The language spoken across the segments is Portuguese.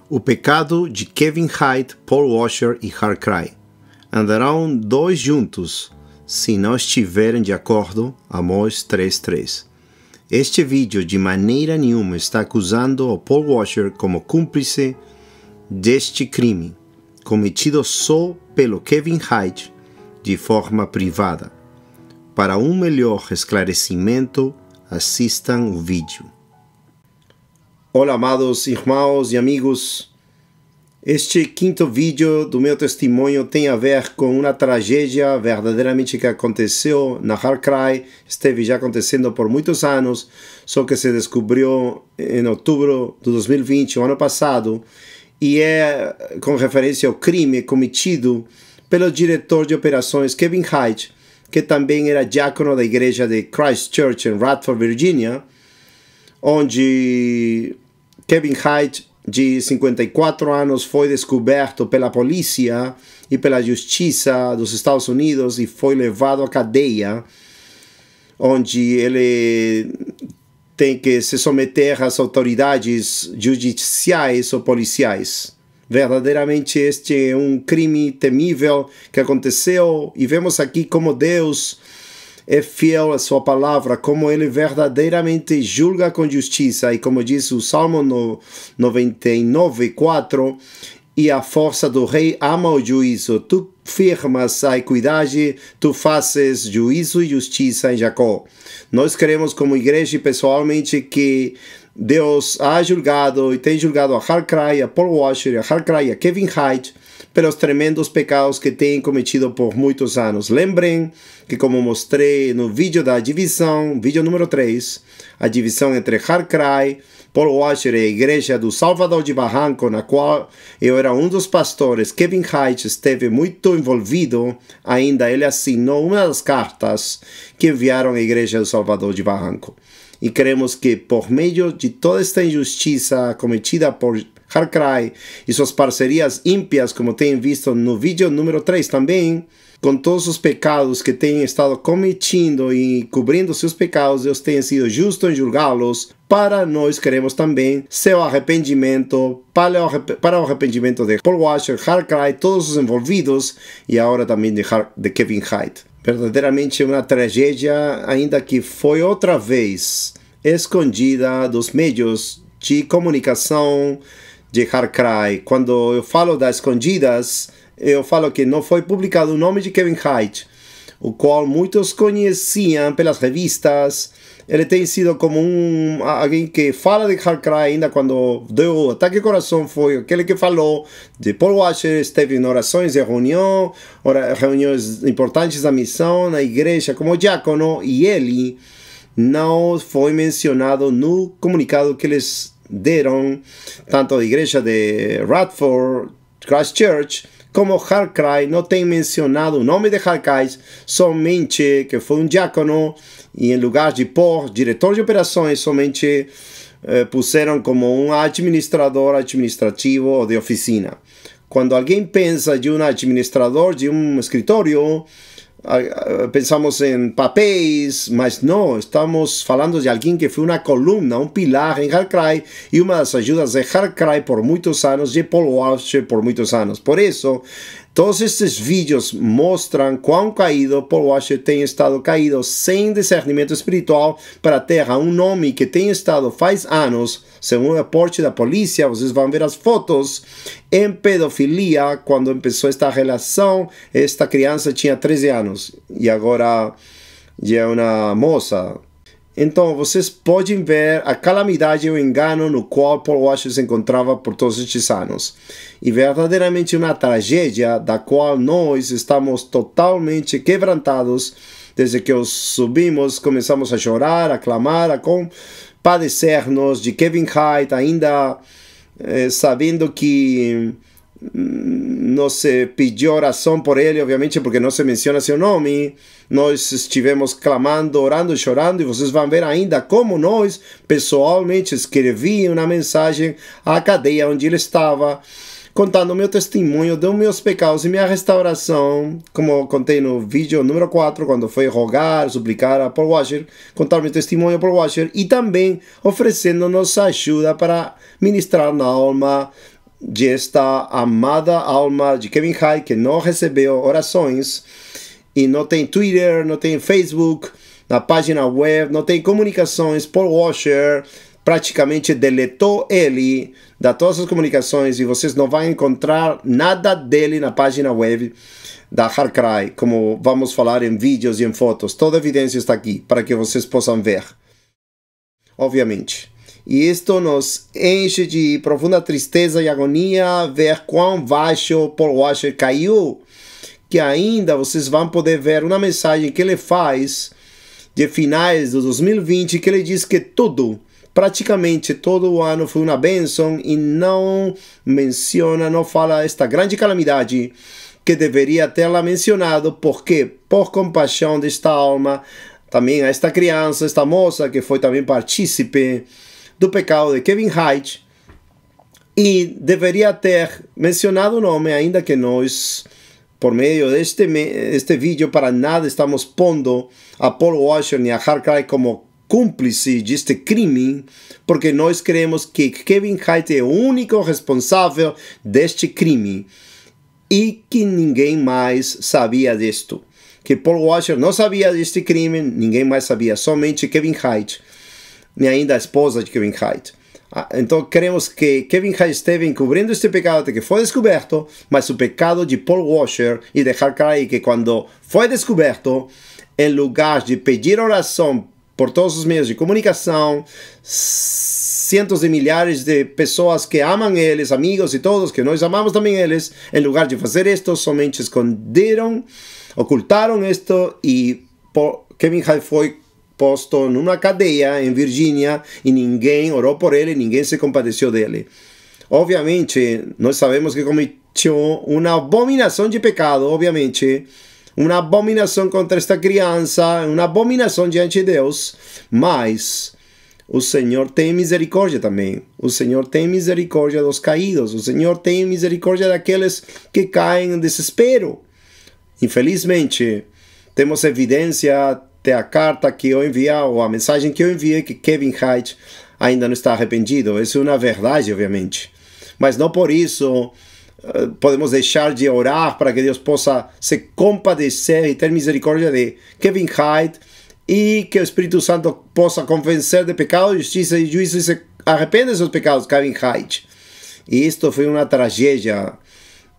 O pecado de Kevin Hite, Paul Washer e Hart Cry. Andarão dois juntos, se não estiverem de acordo. Amós 3:3. Este vídeo de maneira nenhuma está acusando o Paul Washer como cúmplice deste crime, cometido só pelo Kevin Hite de forma privada. Para um melhor esclarecimento, assistam o vídeo. Olá, amados irmãos e amigos. Este quinto vídeo do meu testemunho tem a ver com uma tragédia verdadeiramente que aconteceu na Hart Cry. Esteve já acontecendo por muitos anos, só que se descobriu em outubro de 2020, o ano passado, e é com referência ao crime cometido pelo diretor de operações Kevin Hite, que também era diácono da igreja de Christ Church em Radford, Virgínia, onde Kevin Hite, de 54 anos, foi descoberto pela polícia e pela justiça dos Estados Unidos e foi levado à cadeia, onde ele tem que se submeter às autoridades judiciais ou policiais. Verdadeiramente este é um crime temível que aconteceu, e vemos aqui como Deus é fiel à sua palavra, como ele verdadeiramente julga com justiça, e como diz o Salmo 99:4, e a força do rei ama o juízo. Tu firmas a equidade, tu fazes juízo e justiça em Jacó. Nós queremos, como igreja e pessoalmente, que Deus ha julgado e tem julgado a Hart Cry, a Paul Washer, a Hart Cry e a Kevin Hite pelos tremendos pecados que têm cometido por muitos anos. Lembrem que, como mostrei no vídeo da divisão, vídeo número 3, a divisão entre Hart Cry, Paul Washer e a igreja do Salvador de Barranco, na qual eu era um dos pastores, Kevin Hite esteve muito envolvido. Ainda ele assinou uma das cartas que enviaram à igreja do Salvador de Barranco. E queremos que, por meio de toda esta injustiça cometida por Hart Cry e suas parcerias ímpias, como tem visto no vídeo número 3 também, com todos os pecados que têm estado cometendo e cobrindo seus pecados, Deus tem sido justo em julgá-los. Para nós queremos também seu arrependimento, para o arrependimento de Paul Washer, Hart Cry, todos os envolvidos, e agora também de Kevin Hite. Verdadeiramente uma tragédia, ainda que foi outra vez escondida dos meios de comunicação de Hart Cry. Quando eu falo das escondidas, eu falo que não foi publicado o nome de Kevin Hite, o qual muitos conheciam pelas revistas. Ele tem sido como alguém que fala de Hart Cry. Ainda quando deu o ataque ao coração, foi aquele que falou de Paul Washer, esteve em orações de reuniões importantes da missão na igreja como diácono, e ele não foi mencionado no comunicado que eles deram, tanto a igreja de Radford, Christ Church, como Hart Cry. Não tem mencionado o nome de Hart Cry, somente que foi um diácono, e em lugar de pôr diretor de operações, somente puseram como um administrativo ou de oficina. Quando alguém pensa de um administrador de um escritório, pensamos em papéis, mas não, estamos falando de alguém que foi uma coluna, um pilar em Hart Cry, e uma das ajudas de Hart Cry por muitos anos, de Paul Washer por muitos anos. Por isso, todos estes vídeos mostram quão caído Paul Washer tem estado, caído sem discernimento espiritual para a terra. Um nome que tem estado faz anos, segundo o reporte da polícia, vocês vão ver as fotos, em pedofilia. Quando começou esta relação, esta criança tinha 13 anos e agora já é uma moça. Então vocês podem ver a calamidade e o engano no qual Paul Washer se encontrava por todos estes anos. E verdadeiramente uma tragédia da qual nós estamos totalmente quebrantados. Desde que os subimos, começamos a chorar, a clamar, a compadecer-nos de Kevin Hite, ainda sabendo que não se pediu oração por ele, obviamente, porque não se menciona seu nome. Nós estivemos clamando, orando, chorando, e vocês vão ver ainda como nós, pessoalmente, escrevi uma mensagem à cadeia onde ele estava, contando o meu testemunho dos meus pecados e minha restauração, como contei no vídeo número 4, quando foi rogar, suplicar a Paul Washer, contar meu testemunho a Paul Washer, e também oferecendo-nos ajuda para ministrar na alma de esta amada alma de Kevin Hart que não recebeu orações e não tem Twitter, não tem Facebook, na página web, não tem comunicações. Paul Washer praticamente deletou ele de todas as comunicações e vocês não vão encontrar nada dele na página web da HeartCry, como vamos falar em vídeos e em fotos. Toda a evidência está aqui para que vocês possam ver, obviamente. E isto nos enche de profunda tristeza e agonia ver quão baixo Paul Washer caiu, que ainda vocês vão poder ver uma mensagem que ele faz de finais de 2020, que ele diz que tudo, praticamente todo o ano foi uma bênção e não menciona, não fala esta grande calamidade que deveria tê-la mencionado, porque por compaixão desta alma, também a esta criança, esta moça que foi também partícipe do pecado de Kevin Hart, e deveria ter mencionado o nome, ainda que nós, por meio deste vídeo, para nada estamos pondo a Paul Washer nem a HeartCry como cúmplice deste crime, porque nós queremos que Kevin Hart é o único responsável deste crime e que ninguém mais sabia disto. Que Paul Washer não sabia deste crime, ninguém mais sabia, somente Kevin Hart, nem ainda a esposa de Kevin Hart. Então queremos que Kevin Hart esteve encobrindo este pecado até que foi descoberto, mas o pecado de Paul Washer e de HeartCry, que quando foi descoberto, em lugar de pedir oração por todos os meios de comunicação, cientos de milhares de pessoas que amam eles, amigos e todos, que nós amamos também eles, em lugar de fazer isto, somente esconderam, ocultaram isto, e Kevin Hart foi posto numa cadeia em Virgínia e ninguém orou por ele, ninguém se compadeceu dele. Obviamente, nós sabemos que cometeu uma abominação de pecado, obviamente, uma abominação contra esta criança, uma abominação diante de Deus, mas o Senhor tem misericórdia também. O Senhor tem misericórdia dos caídos, o Senhor tem misericórdia daqueles que caem em desespero. Infelizmente, temos evidência a carta que eu enviei, ou a mensagem que eu enviei, que Kevin Hart ainda não está arrependido. Isso é uma verdade, obviamente. Mas não por isso podemos deixar de orar para que Deus possa se compadecer e ter misericórdia de Kevin Hart e que o Espírito Santo possa convencer de pecado, justiça e juízo e se arrependa dos seus pecados, Kevin Hart. E isto foi uma tragédia.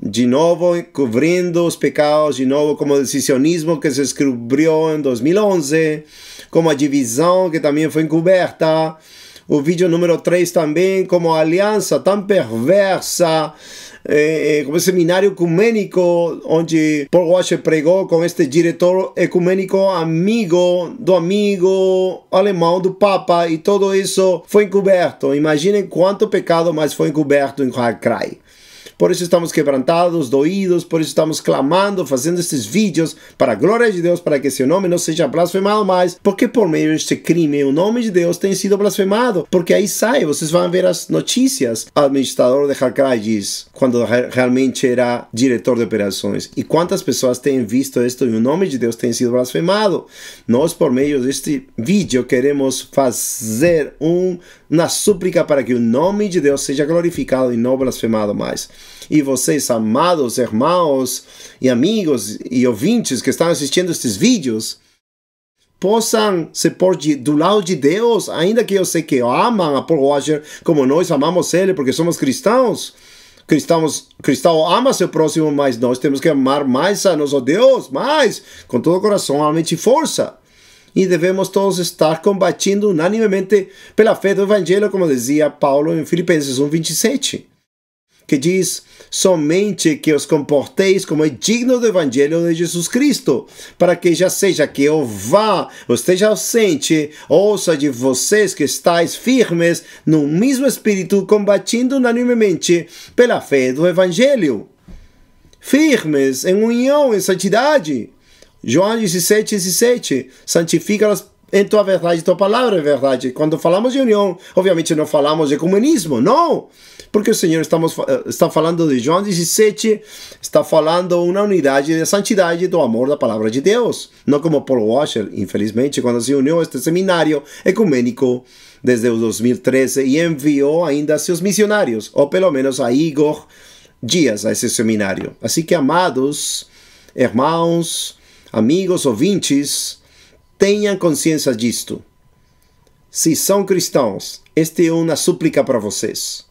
De novo, cobrindo os pecados, de novo, como o decisionismo que se descobriu em 2011, como a divisão que também foi encoberta, o vídeo número 3 também, como a aliança tão perversa, como o seminário ecumênico, onde Paul Washer pregou com este diretor ecumênico amigo do amigo alemão do Papa, e tudo isso foi encoberto. Imaginem quanto pecado mais foi encoberto em HeartCry. Por isso estamos quebrantados, doídos, por isso estamos clamando, fazendo estes vídeos para a glória de Deus, para que seu nome não seja blasfemado mais, porque por meio deste crime o nome de Deus tem sido blasfemado, porque aí sai, vocês vão ver as notícias. O administrador de HeartCry diz, quando realmente era diretor de operações, e quantas pessoas têm visto isto e o nome de Deus tem sido blasfemado. Nós, por meio deste vídeo, queremos fazer uma súplica para que o nome de Deus seja glorificado e não blasfemado mais. E vocês, amados irmãos e amigos e ouvintes que estão assistindo estes vídeos, possam se pôr do lado de Deus, ainda que eu sei que amam a Paul Washer como nós amamos ele, porque somos cristãos. Cristão ama seu próximo, mas nós temos que amar mais a nosso Deus, mais, com todo o coração, alma e força. E devemos todos estar combatendo unanimemente pela fé do Evangelho, como dizia Paulo em Filipenses 1:27. Que diz, somente que os comporteis como é digno do Evangelho de Jesus Cristo, para que já seja que eu vá ou esteja ausente, ouça de vocês que estáis firmes no mesmo espírito, combatendo unanimemente pela fé do Evangelho. Firmes em união, em santidade. João 17:17, santifica-las em tua verdade, tua palavra é verdade. Quando falamos de união, obviamente não falamos de ecumenismo, não. Porque o Senhor está falando de João 17, está falando uma unidade de santidade do amor da palavra de Deus. Não como Paul Washer, infelizmente, quando se uniu a este seminário ecumênico desde o 2013 e enviou ainda seus missionários, ou pelo menos a Igor Dias, a esse seminário. Assim que, amados irmãos, amigos, ouvintes, tenham consciência disto. Se são cristãos, esta é uma súplica para vocês.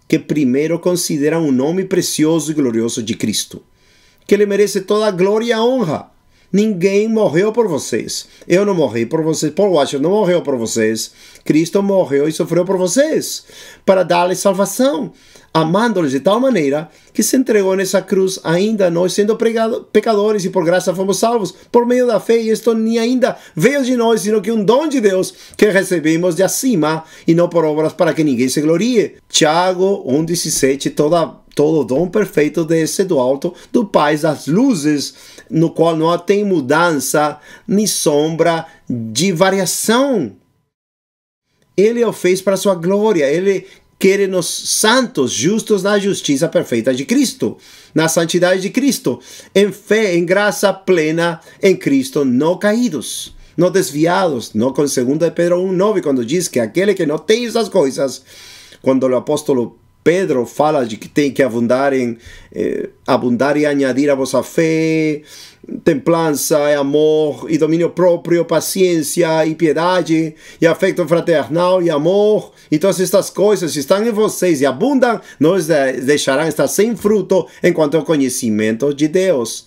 Que primeiro consideram o nome precioso e glorioso de Cristo, que Ele merece toda a glória e a honra. Ninguém morreu por vocês. Eu não morri por vocês. Paul Washer não morreu por vocês. Cristo morreu e sofreu por vocês, para dar-lhes salvação, amando-lhes de tal maneira que se entregou nessa cruz, ainda nós sendo pecadores, e por graça fomos salvos, por meio da fé, e isto nem ainda veio de nós, sino que um dom de Deus, que recebemos de acima, e não por obras para que ninguém se glorie. Tiago 1,17, todo dom perfeito desce do alto, do Pai das luzes, no qual não tem mudança, nem sombra de variação. Ele o fez para a sua glória. Ele quer-nos santos, justos na justiça perfeita de Cristo, na santidade de Cristo, em fé, em graça plena em Cristo, não caídos, não desviados, não com 2 Pedro 1,9, quando diz que aquele que não tem essas coisas, quando o apóstolo Pedro fala de que tem que abundar e añadir a vossa fé, templança e amor e domínio próprio, paciência e piedade e afeto fraternal e amor, e todas estas coisas estão em vocês e abundam, não os deixarão estar sem fruto enquanto o conhecimento de Deus.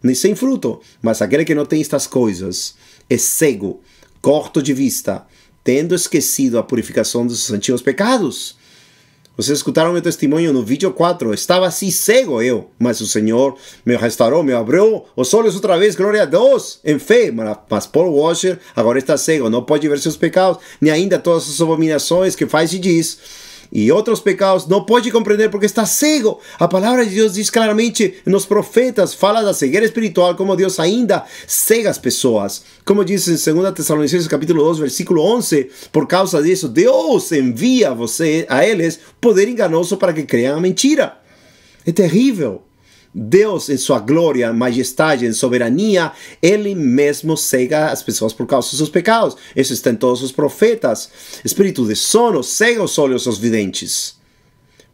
Nem sem fruto, mas aquele que não tem estas coisas é cego, corto de vista, tendo esquecido a purificação dos seus antigos pecados. Vocês escutaram meu testemunho no vídeo 4. Estava assim cego eu, mas o Senhor me restaurou, me abriu os olhos outra vez, glória a Deus, em fé. Mas Paul Washer agora está cego, não pode ver seus pecados, nem ainda todas as abominações que faz e diz. E outros pecados não pode compreender porque está cego. A palavra de Deus diz claramente nos profetas, fala da cegueira espiritual, como Deus ainda cega as pessoas. Como diz em 2 Tessalonicenses capítulo 2, versículo 11, por causa disso, Deus envia a eles poder enganoso para que creiam a mentira. É terrível. Deus, em sua glória, majestade, em soberania, Ele mesmo cega as pessoas por causa dos seus pecados. Isso está em todos os profetas. Espírito de sono cega os olhos dos videntes,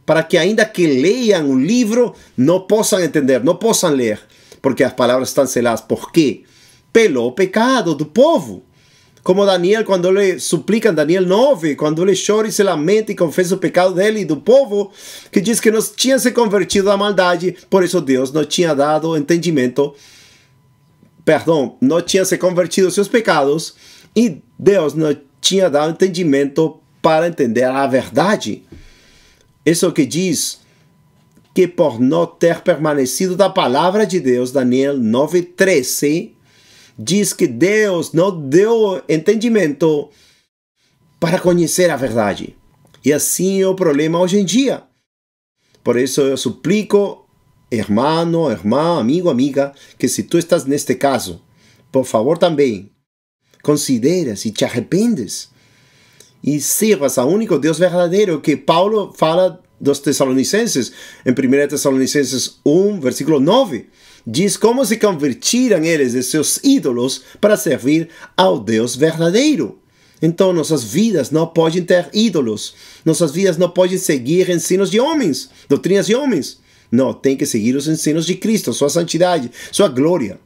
para que ainda que leiam o livro, não possam entender, não possam ler, porque as palavras estão seladas. Por quê? Pelo pecado do povo. Como Daniel, quando ele suplica em Daniel 9, quando ele chora e se lamenta e confessa o pecado dele e do povo, que diz que não tinha se convertido à maldade, por isso Deus não tinha dado entendimento, não tinha se convertido aos seus pecados, e Deus não tinha dado entendimento para entender a verdade. Isso é o que diz que por não ter permanecido da palavra de Deus, Daniel 9:13, diz que Deus não deu entendimento para conhecer a verdade. E assim é o problema hoje em dia. Por isso eu suplico, irmão, irmã, amigo, amiga, que se tu estás neste caso, por favor também, consideras e te arrependes e sirvas ao único Deus verdadeiro, que Paulo fala dos Tessalonicenses, em 1 Tessalonicenses 1, versículo 9, diz como se convertiram eles de seus ídolos para servir ao Deus verdadeiro. Então nossas vidas não podem ter ídolos, nossas vidas não podem seguir ensinos de homens, doutrinas de homens. Não, tem que seguir os ensinos de Cristo, sua santidade, sua glória.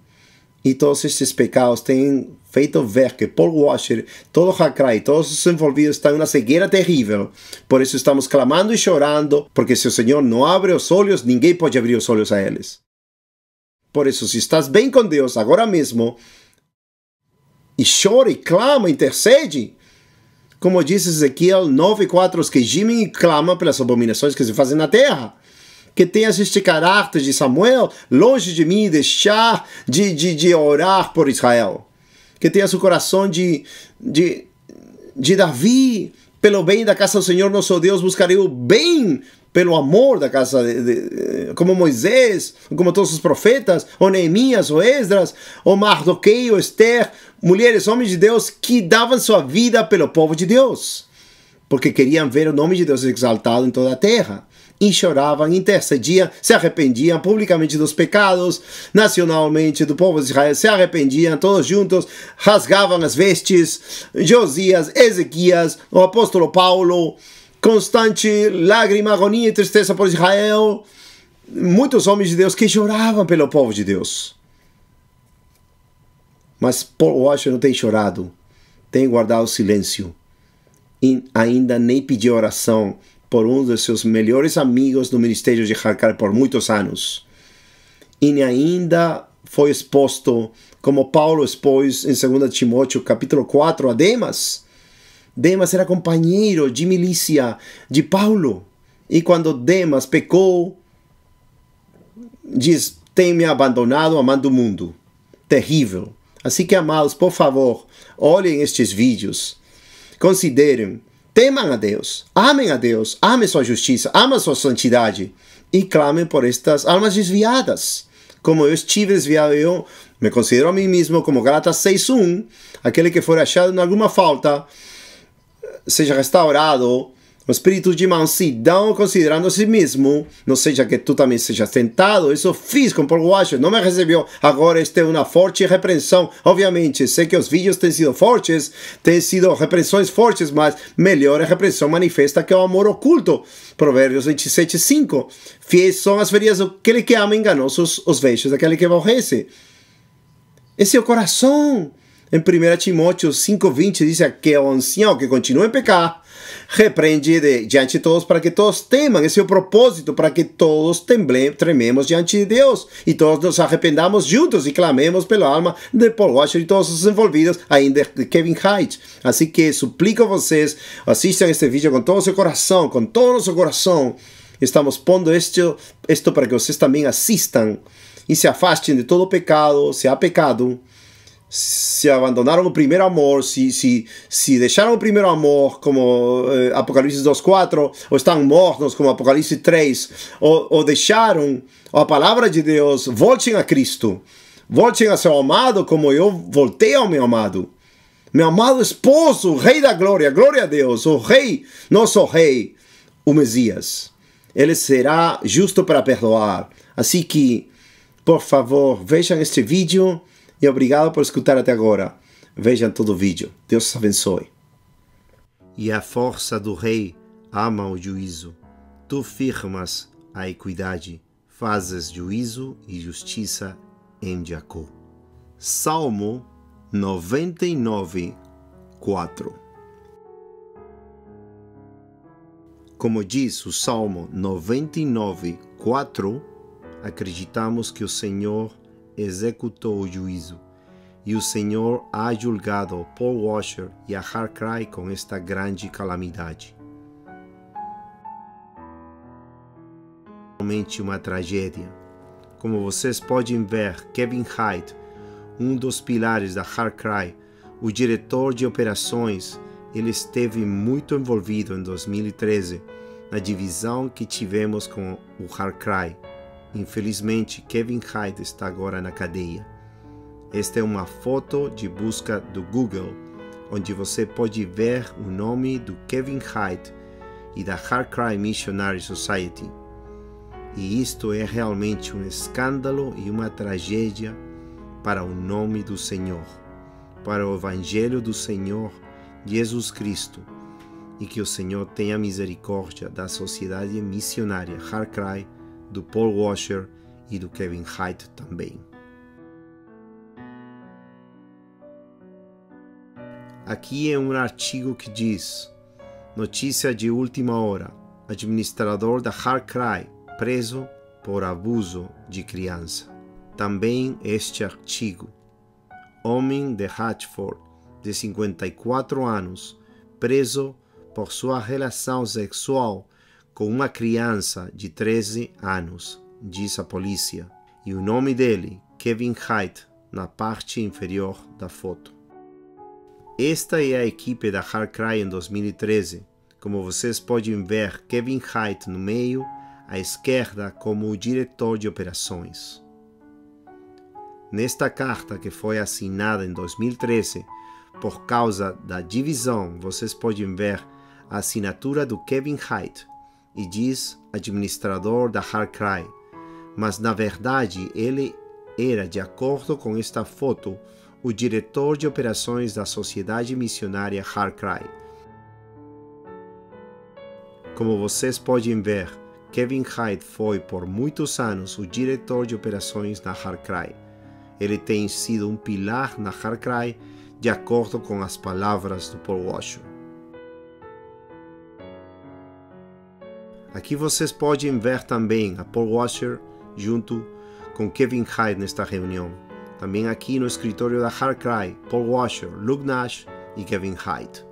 E todos estes pecados têm feito ver que Paul Washer, todo Hakrai, todos os envolvidos estão em uma cegueira terrível. Por isso estamos clamando e chorando, porque se o Senhor não abre os olhos, ninguém pode abrir os olhos a eles. Por isso, se estás bem com Deus agora mesmo, e chora, e clama, intercede, como diz Ezequiel 9:4, os que gemem e clamam pelas abominações que se fazem na terra. Que tenhas este caráter de Samuel, longe de mim deixar de orar por Israel. Que tenhas o coração de Davi, pelo bem da casa do Senhor nosso Deus, buscarei o bem pelo amor da casa como Moisés, como todos os profetas, ou Neemias, ou Esdras, ou Mardoqueu, ou Esther, mulheres, homens de Deus que davam sua vida pelo povo de Deus. porque queriam ver o nome de Deus exaltado em toda a terra. E choravam, intercediam, se arrependiam publicamente dos pecados, nacionalmente do povo de Israel, se arrependiam todos juntos, rasgavam as vestes. Josias, Ezequias, o apóstolo Paulo, constante lágrima, agonia e tristeza por Israel. Muitos homens de Deus que choravam pelo povo de Deus. Mas Paul Washer não tem chorado, tem guardado silêncio e ainda nem pediu oração por um dos seus melhores amigos no ministério de Har Cry por muitos anos. E ainda foi exposto, como Paulo expôs em 2 Timóteo capítulo 4 a Demas. Demas era companheiro de milícia de Paulo. E quando Demas pecou, diz, tem me abandonado amando o mundo. Terrível. Assim que, amados, por favor, olhem estes vídeos, considerem, temam a Deus, amem sua justiça, amem sua santidade e clamem por estas almas desviadas. Como eu estive desviado, eu me considero a mim mesmo como Gálatas 6:1, aquele que for achado em alguma falta, seja restaurado, o espírito de mansidão, considerando a si mesmo, não seja que tu também sejas tentado. Isso fiz com Paul Washer, não me recebeu. Agora esta é uma forte repreensão. Obviamente, sei que os vídeos têm sido fortes, têm sido repreensões fortes, mas melhor a repreensão manifesta que é o amor oculto. Provérbios 27:5. Fiéis são as feridas daquele que ama, enganosos os vexos daquele que aborrece. Esse é o coração. Em 1 Timóteo 5:20 diz que o ancião que continua em pecar repreende diante de todos para que todos temam. Esse é o propósito, para que todos trememos diante de Deus e todos nos arrependamos juntos e clamemos pela alma de Paul Washer e todos os envolvidos, ainda de Kevin Hite. Assim que suplico a vocês, assistam este vídeo com todo o seu coração, com todo o nosso coração. Estamos pondo isto para que vocês também assistam e se afastem de todo o pecado, se há pecado. Se abandonaram o primeiro amor, se deixaram o primeiro amor, como Apocalipse 2:4, ou estão mortos, como Apocalipse 3, ou deixaram a palavra de Deus, voltem a Cristo, voltem a seu amado, como eu voltei ao meu amado esposo, o Rei da Glória, glória a Deus, o Rei, nosso Rei, o Messias. Ele será justo para perdoar. Assim que, por favor, vejam este vídeo. E obrigado por escutar até agora. Vejam todo o vídeo. Deus os abençoe. E a força do rei ama o juízo. Tu firmas a equidade, fazes juízo e justiça em Jacó. Salmo 99:4. Como diz o Salmo 99:4, acreditamos que o Senhor executou o juízo, e o Senhor ha julgado Paul Washer e a Har Cry com esta grande calamidade. Realmente uma tragédia. Como vocês podem ver, Kevin Hite, um dos pilares da Har Cry, o diretor de operações, ele esteve muito envolvido em 2013 na divisão que tivemos com o Har Cry. Infelizmente, Kevin Hite está agora na cadeia. Esta é uma foto de busca do Google, onde você pode ver o nome do Kevin Hite e da Har Cry Missionary Society. E isto é realmente um escândalo e uma tragédia para o nome do Senhor, para o Evangelho do Senhor Jesus Cristo, e que o Senhor tenha misericórdia da sociedade missionária Har Cry, do Paul Washer e do Kevin Hite também. Aqui é um artigo que diz: notícia de última hora, administrador da Har Cry preso por abuso de criança. Também este artigo: homem de Hatchford, de 54 anos, preso por sua relação sexual com uma criança de 13 anos, diz a polícia, e o nome dele, Kevin Hite, na parte inferior da foto. Esta é a equipe da Har Cry em 2013. Como vocês podem ver, Kevin Hite no meio, à esquerda como o diretor de operações. Nesta carta, que foi assinada em 2013, por causa da divisão, vocês podem ver a assinatura do Kevin Hite e diz administrador da HeartCry, mas na verdade ele era, de acordo com esta foto, o diretor de operações da Sociedade Missionária HeartCry. Como vocês podem ver, Kevin Hite foi por muitos anos o diretor de operações na HeartCry. Ele tem sido um pilar na HeartCry, de acordo com as palavras do Paul Washer. Aqui vocês podem ver também a Paul Washer junto com Kevin Hite nesta reunião. Também aqui no escritório da HeartCry, Paul Washer, Luke Nash e Kevin Hite.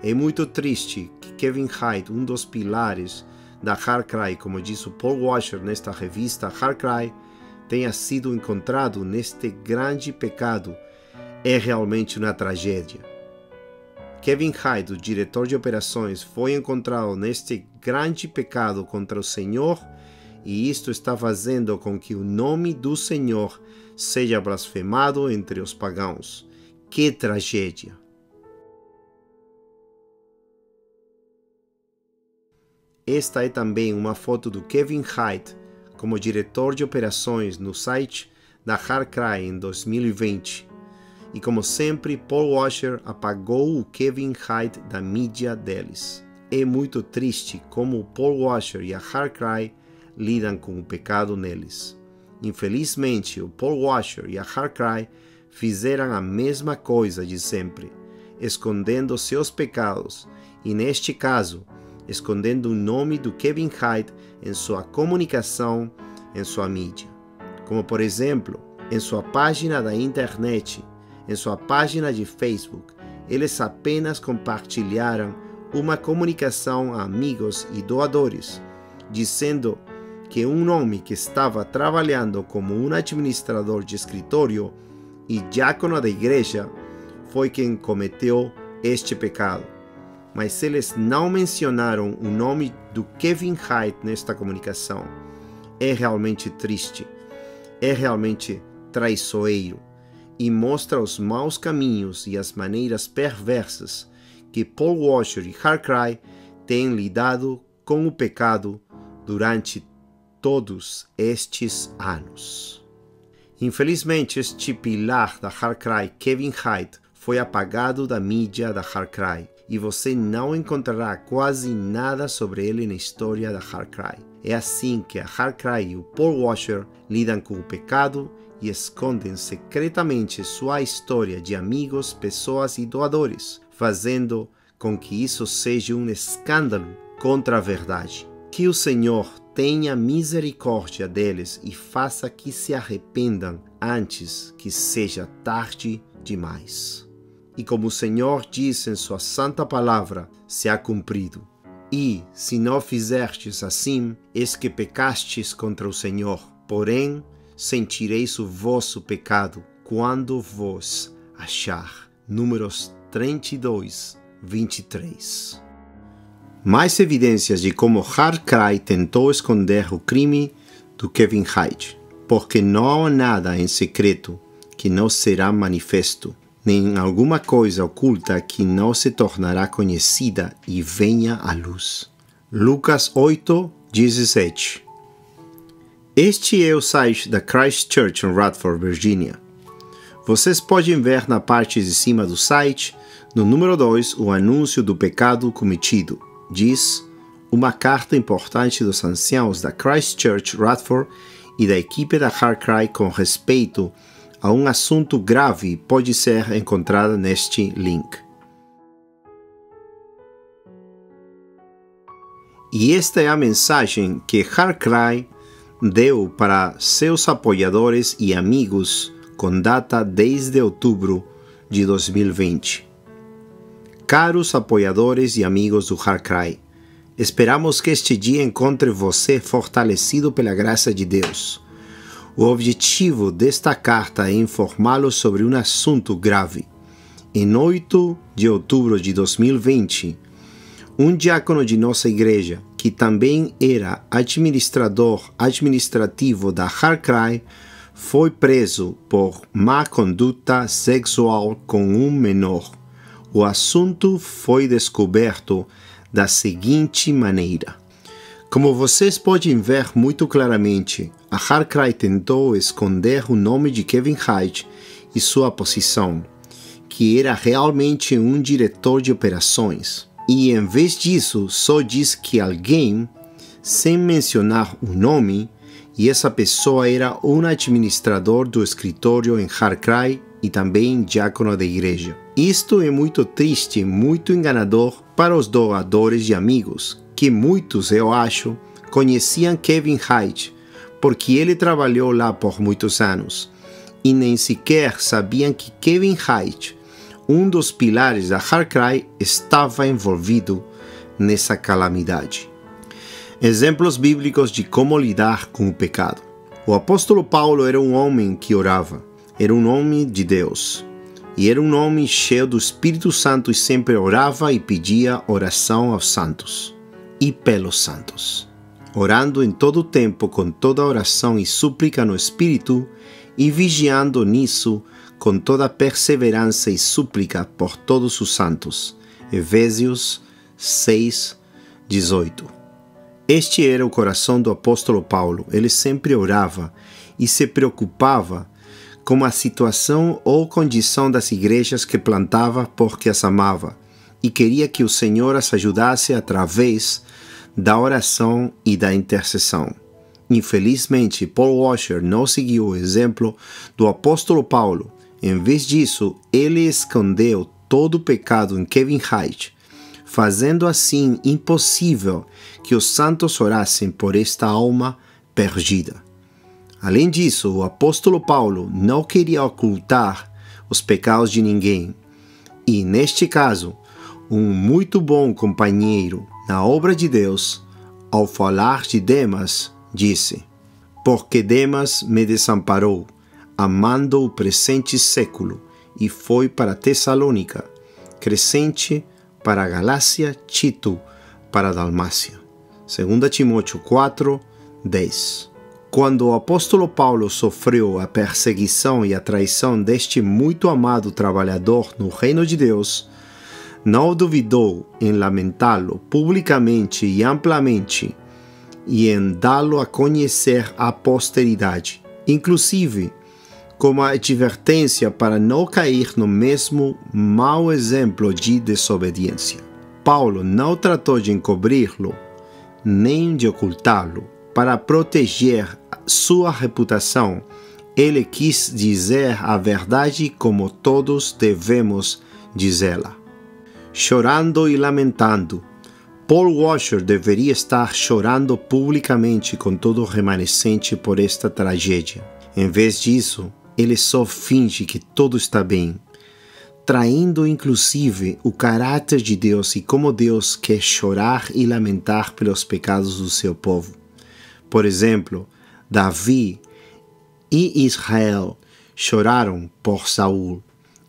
É muito triste que Kevin Hite, um dos pilares da HeartCry, como diz o Paul Washer nesta revista HeartCry, tenha sido encontrado neste grande pecado. É realmente uma tragédia. Kevin Hite, o diretor de operações, foi encontrado neste grande pecado contra o Senhor, e isto está fazendo com que o nome do Senhor seja blasfemado entre os pagãos. Que tragédia! Esta é também uma foto do Kevin Hite como diretor de operações no site da HeartCry em 2020. E como sempre, Paul Washer apagou o Kevin Hite da mídia deles. É muito triste como o Paul Washer e a HeartCry lidam com o pecado neles. Infelizmente, o Paul Washer e a HeartCry fizeram a mesma coisa de sempre, escondendo seus pecados e, neste caso, escondendo o nome do Kevin Hite em sua comunicação, em sua mídia. Como, por exemplo, em sua página da internet, em sua página de Facebook, eles apenas compartilharam uma comunicação a amigos e doadores, dizendo que um homem que estava trabalhando como um administrador de escritório e diácono da igreja foi quem cometeu este pecado. Mas eles não mencionaram o nome do Kevin Hite nesta comunicação. É realmente triste, é realmente traiçoeiro e mostra os maus caminhos e as maneiras perversas que Paul Washer e HeartCry têm lidado com o pecado durante todos estes anos. Infelizmente, este pilar da HeartCry, Kevin Hite, foi apagado da mídia da HeartCry e você não encontrará quase nada sobre ele na história da HeartCry. É assim que a HeartCry e o Paul Washer lidam com o pecado e escondem secretamente sua história de amigos, pessoas e doadores, fazendo com que isso seja um escândalo contra a verdade. Que o Senhor tenha misericórdia deles e faça que se arrependam antes que seja tarde demais. E como o Senhor diz em sua santa palavra, se há cumprido. E, se não fizerdes assim, eis que pecastes contra o Senhor. Porém, sentireis o vosso pecado quando vos achar. Números 32, 23. Mais evidências de como HeartCry tentou esconder o crime do Kevin Hite, porque não há nada em secreto que não será manifesto, nem alguma coisa oculta que não se tornará conhecida e venha à luz. Lucas 8, 17. Este é o site da Christ Church em Radford, Virgínia. Vocês podem ver na parte de cima do site, no número 2, o anúncio do pecado cometido. Diz, uma carta importante dos anciãos da Christ Church Radford e da equipe da HeartCry com respeito a um assunto grave pode ser encontrada neste link. E esta é a mensagem que HeartCry deu para seus apoiadores e amigos com data desde outubro de 2020. Caros apoiadores e amigos do HeartCry, esperamos que este dia encontre você fortalecido pela graça de Deus. O objetivo desta carta é informá-lo sobre um assunto grave. Em 8 de outubro de 2020, um diácono de nossa igreja, que também era administrativo da HeartCry, foi preso por má conduta sexual com um menor. O assunto foi descoberto da seguinte maneira. Como vocês podem ver muito claramente, a HeartCry tentou esconder o nome de Kevin Hite e sua posição, que era realmente um diretor de operações. E em vez disso, só diz que alguém, sem mencionar o nome, e essa pessoa era um administrador do escritório em HeartCry e também diácono da igreja. Isto é muito triste, muito enganador para os doadores e amigos, que muitos, eu acho, conheciam Kevin Hite, porque ele trabalhou lá por muitos anos, e nem sequer sabiam que Kevin Hite, um dos pilares da HeartCry, estava envolvido nessa calamidade. Exemplos bíblicos de como lidar com o pecado. O apóstolo Paulo era um homem que orava, era um homem de Deus, e era um homem cheio do Espírito Santo e sempre orava e pedia oração aos santos e pelos santos, orando em todo o tempo com toda oração e súplica no Espírito e vigiando nisso com toda perseverança e súplica por todos os santos. Efésios 6, 18. Este era o coração do apóstolo Paulo. Ele sempre orava e se preocupava com a situação ou condição das igrejas que plantava porque as amava e queria que o Senhor as ajudasse através da oração e da intercessão. Infelizmente, Paul Washer não seguiu o exemplo do apóstolo Paulo. Em vez disso, ele escondeu todo o pecado em Kevin Hite, fazendo assim impossível que os santos orassem por esta alma perdida. Além disso, o apóstolo Paulo não queria ocultar os pecados de ninguém. E, neste caso, um muito bom companheiro na obra de Deus, ao falar de Demas, disse: porque Demas me desamparou, amando o presente século, e foi para Tessalônica, Crescente para a Galácia, Tito para a Dalmácia. 2 Timóteo 4, 10. Quando o apóstolo Paulo sofreu a perseguição e a traição deste muito amado trabalhador no reino de Deus, não duvidou em lamentá-lo publicamente e amplamente e em dá-lo a conhecer à posteridade, inclusive como advertência para não cair no mesmo mau exemplo de desobediência. Paulo não tratou de encobri-lo, nem de ocultá-lo. Para proteger sua reputação, ele quis dizer a verdade como todos devemos dizê-la. Chorando e lamentando, Paul Washer deveria estar chorando publicamente com todo o remanescente por esta tragédia. Em vez disso, ele só finge que tudo está bem, traindo inclusive o caráter de Deus e como Deus quer chorar e lamentar pelos pecados do seu povo. Por exemplo, Davi e Israel choraram por Saul,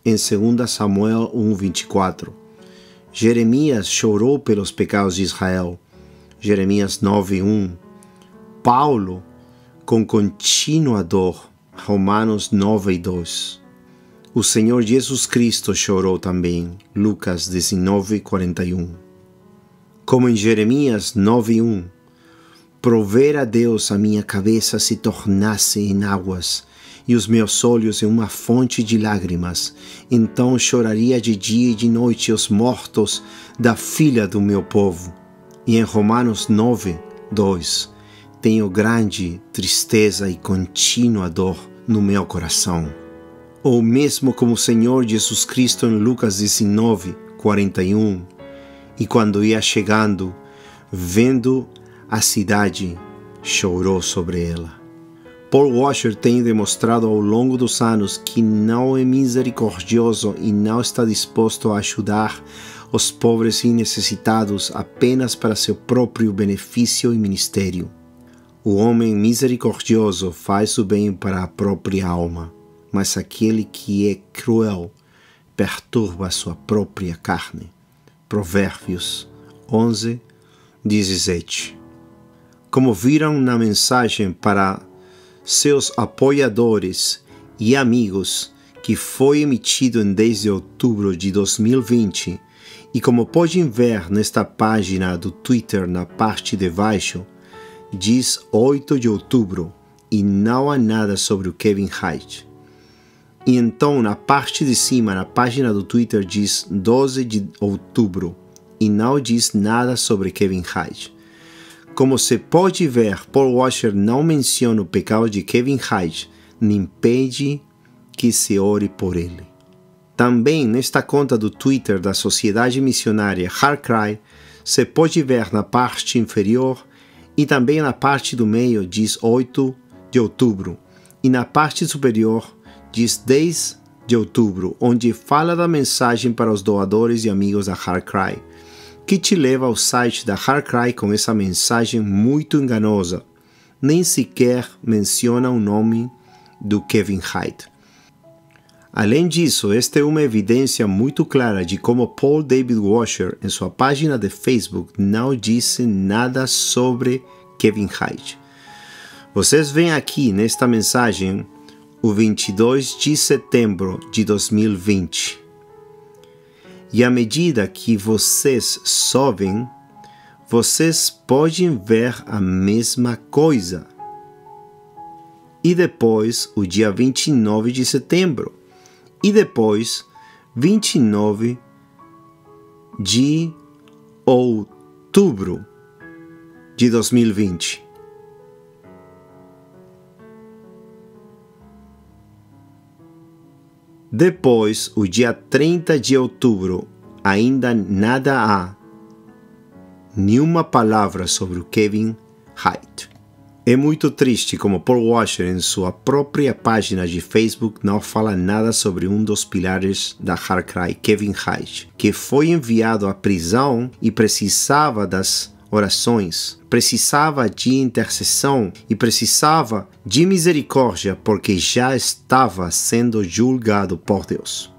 em 2 Samuel 1:24. Jeremias chorou pelos pecados de Israel, Jeremias 9:1. Paulo, com contínua dor, Romanos 9:2. O Senhor Jesus Cristo chorou também, Lucas 19:41. Como em Jeremias 9:1, provera Deus a minha cabeça se tornasse em águas, e os meus olhos em uma fonte de lágrimas, então choraria de dia e de noite os mortos da filha do meu povo. E em Romanos 9:2, tenho grande tristeza e contínua dor no meu coração. Ou mesmo como o Senhor Jesus Cristo em Lucas 19:41, e quando ia chegando, vendo a cidade, chorou sobre ela. Paul Washer tem demonstrado ao longo dos anos que não é misericordioso e não está disposto a ajudar os pobres e necessitados apenas para seu próprio benefício e ministério. O homem misericordioso faz o bem para a própria alma, mas aquele que é cruel perturba a sua própria carne. Provérbios 11:17. Como viram na mensagem para seus apoiadores e amigos, que foi emitido em 10 de outubro de 2020, e como podem ver nesta página do Twitter na parte de baixo, diz 8 de outubro e não há nada sobre o Kevin Hart. E então na parte de cima, na página do Twitter, diz 12 de outubro e não diz nada sobre Kevin Hart. Como se pode ver, Paul Washer não menciona o pecado de Kevin Hart, nem pede que se ore por ele. Também nesta conta do Twitter da Sociedade Missionária Heart Cry, se pode ver na parte inferior e também na parte do meio diz 8 de outubro e na parte superior diz 10 de outubro, onde fala da mensagem para os doadores e amigos da Heart Cry, que te leva ao site da Heart Cry com essa mensagem muito enganosa. Nem sequer menciona o nome do Kevin Hart. Além disso, esta é uma evidência muito clara de como Paul David Washer, em sua página de Facebook, não disse nada sobre Kevin Hart. Vocês veem aqui nesta mensagem o 22 de setembro de 2020. E à medida que vocês sobem, vocês podem ver a mesma coisa. E depois, o dia 29 de setembro. E depois, 29 de outubro de 2020. Depois, o dia 30 de outubro, ainda nada há, nenhuma palavra sobre o Kevin Hart. É muito triste como Paul Washer, em sua própria página de Facebook, não fala nada sobre um dos pilares da Heart Cry, Kevin Hart, que foi enviado à prisão e precisava das orações, precisava de intercessão e precisava de misericórdia porque já estava sendo julgado por Deus.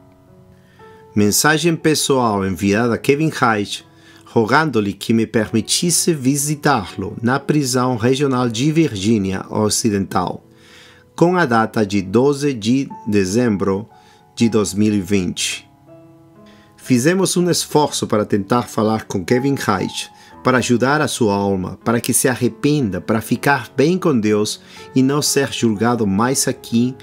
Mensagem pessoal enviada a Kevin Hart, rogando-lhe que me permitisse visitá-lo na prisão regional de Virgínia Ocidental, com a data de 12 de dezembro de 2020. Fizemos um esforço para tentar falar com Kevin Hart, para ajudar a sua alma, para que se arrependa, para ficar bem com Deus e não ser julgado mais aqui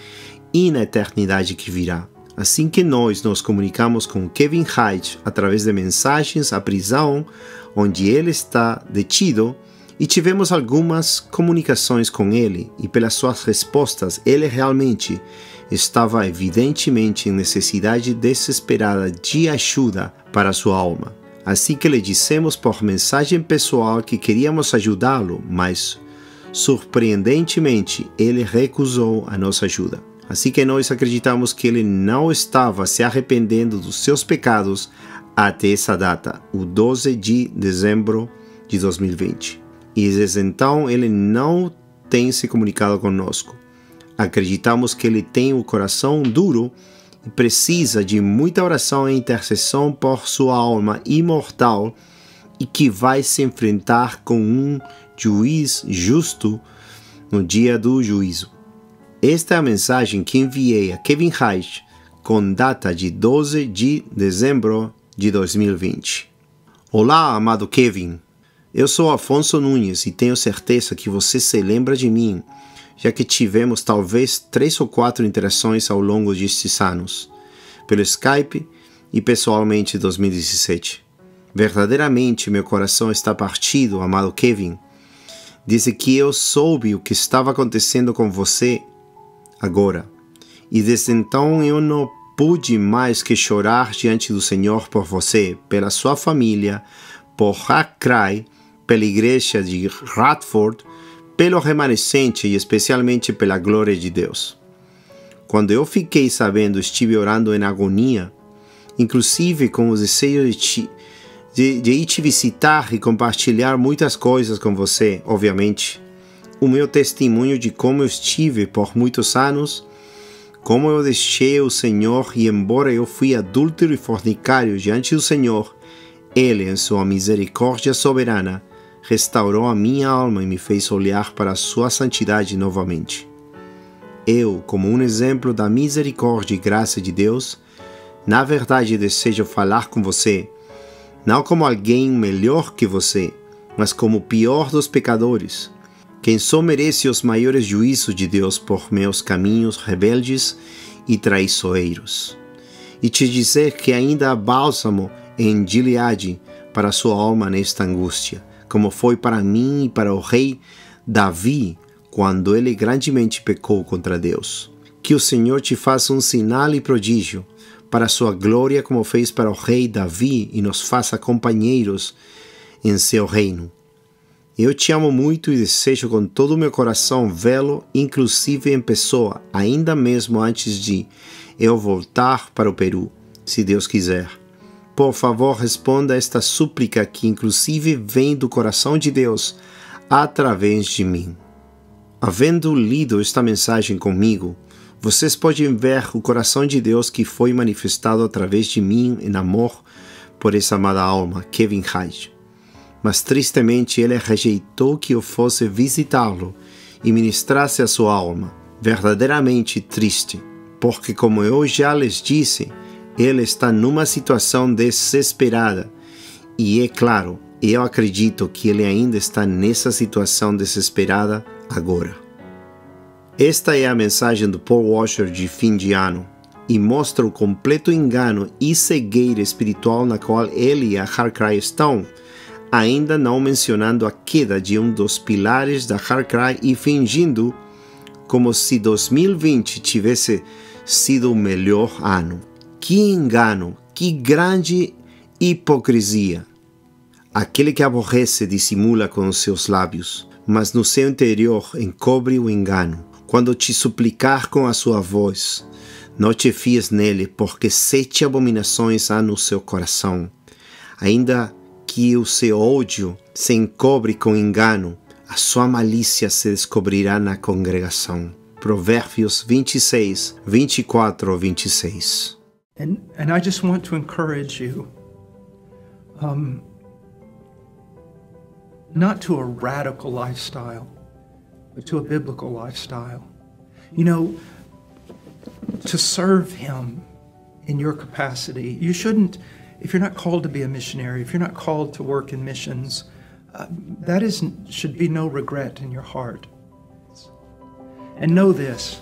e na eternidade que virá. Assim que nós nos comunicamos com Kevin Hart através de mensagens à prisão, onde ele está detido, e tivemos algumas comunicações com ele, e pelas suas respostas, ele realmente estava evidentemente em necessidade desesperada de ajuda para sua alma. Assim que lhe dissemos por mensagem pessoal que queríamos ajudá-lo, mas, surpreendentemente, ele recusou a nossa ajuda. Assim que nós acreditamos que ele não estava se arrependendo dos seus pecados até essa data, o 12 de dezembro de 2020. E desde então ele não tem se comunicado conosco. Acreditamos que ele tem o coração duro e precisa de muita oração e intercessão por sua alma imortal e que vai se enfrentar com um juiz justo no dia do juízo. Esta é a mensagem que enviei a Kevin Hart com data de 12 de dezembro de 2020. Olá, amado Kevin. Eu sou Afonso Nunes e tenho certeza que você se lembra de mim, já que tivemos talvez 3 ou 4 interações ao longo destes anos, pelo Skype e pessoalmente em 2017. Verdadeiramente meu coração está partido, amado Kevin. Desde que eu soube o que estava acontecendo com você agora, e desde então eu não pude mais que chorar diante do Senhor por você, pela sua família, por Heart Cry, pela igreja de Radford, pelo remanescente e especialmente pela glória de Deus. Quando eu fiquei sabendo, estive orando em agonia, inclusive com o desejo de ir te visitar e compartilhar muitas coisas com você, obviamente. O meu testemunho de como eu estive por muitos anos, como eu deixei o Senhor e embora eu fui adúltero e fornicário diante do Senhor, Ele, em sua misericórdia soberana, restaurou a minha alma e me fez olhar para a sua santidade novamente. eu, como um exemplo da misericórdia e graça de Deus, na verdade desejo falar com você, não como alguém melhor que você, mas como o pior dos pecadores, quem só merece os maiores juízos de Deus por meus caminhos rebeldes e traiçoeiros. E te dizer que ainda há bálsamo em Gileade para sua alma nesta angústia, como foi para mim e para o rei Davi, quando ele grandemente pecou contra Deus. Que o Senhor te faça um sinal e prodígio, para sua glória, como fez para o rei Davi, e nos faça companheiros em seu reino. Eu te amo muito e desejo com todo o meu coração vê-lo, inclusive em pessoa, ainda mesmo antes de eu voltar para o Peru, se Deus quiser. Por favor, responda a esta súplica que inclusive vem do coração de Deus através de mim. Havendo lido esta mensagem comigo, vocês podem ver o coração de Deus que foi manifestado através de mim em amor por essa amada alma, Kevin Hyde. Mas tristemente ele rejeitou que eu fosse visitá-lo e ministrasse a sua alma. Verdadeiramente triste, porque como eu já lhes disse, ele está numa situação desesperada. E é claro, eu acredito que ele ainda está nessa situação desesperada agora. Esta é a mensagem do Paul Washer de fim de ano e mostra o completo engano e cegueira espiritual na qual ele e a Harcry estão, ainda não mencionando a queda de um dos pilares da Harcry e fingindo como se 2020 tivesse sido o melhor ano. Que engano, que grande hipocrisia! Aquele que aborrece dissimula com os seus lábios, mas no seu interior encobre o engano. Quando te suplicar com a sua voz, não te fies nele, porque 7 abominações há no seu coração. Ainda que o seu ódio se encobre com engano, a sua malícia se descobrirá na congregação. Provérbios 26, 24, 26. And I just want to encourage you, not to a radical lifestyle, but to a biblical lifestyle. You know, to serve Him in your capacity. You shouldn't, if you're not called to be a missionary, if you're not called to work in missions, should be no regret in your heart. And know this,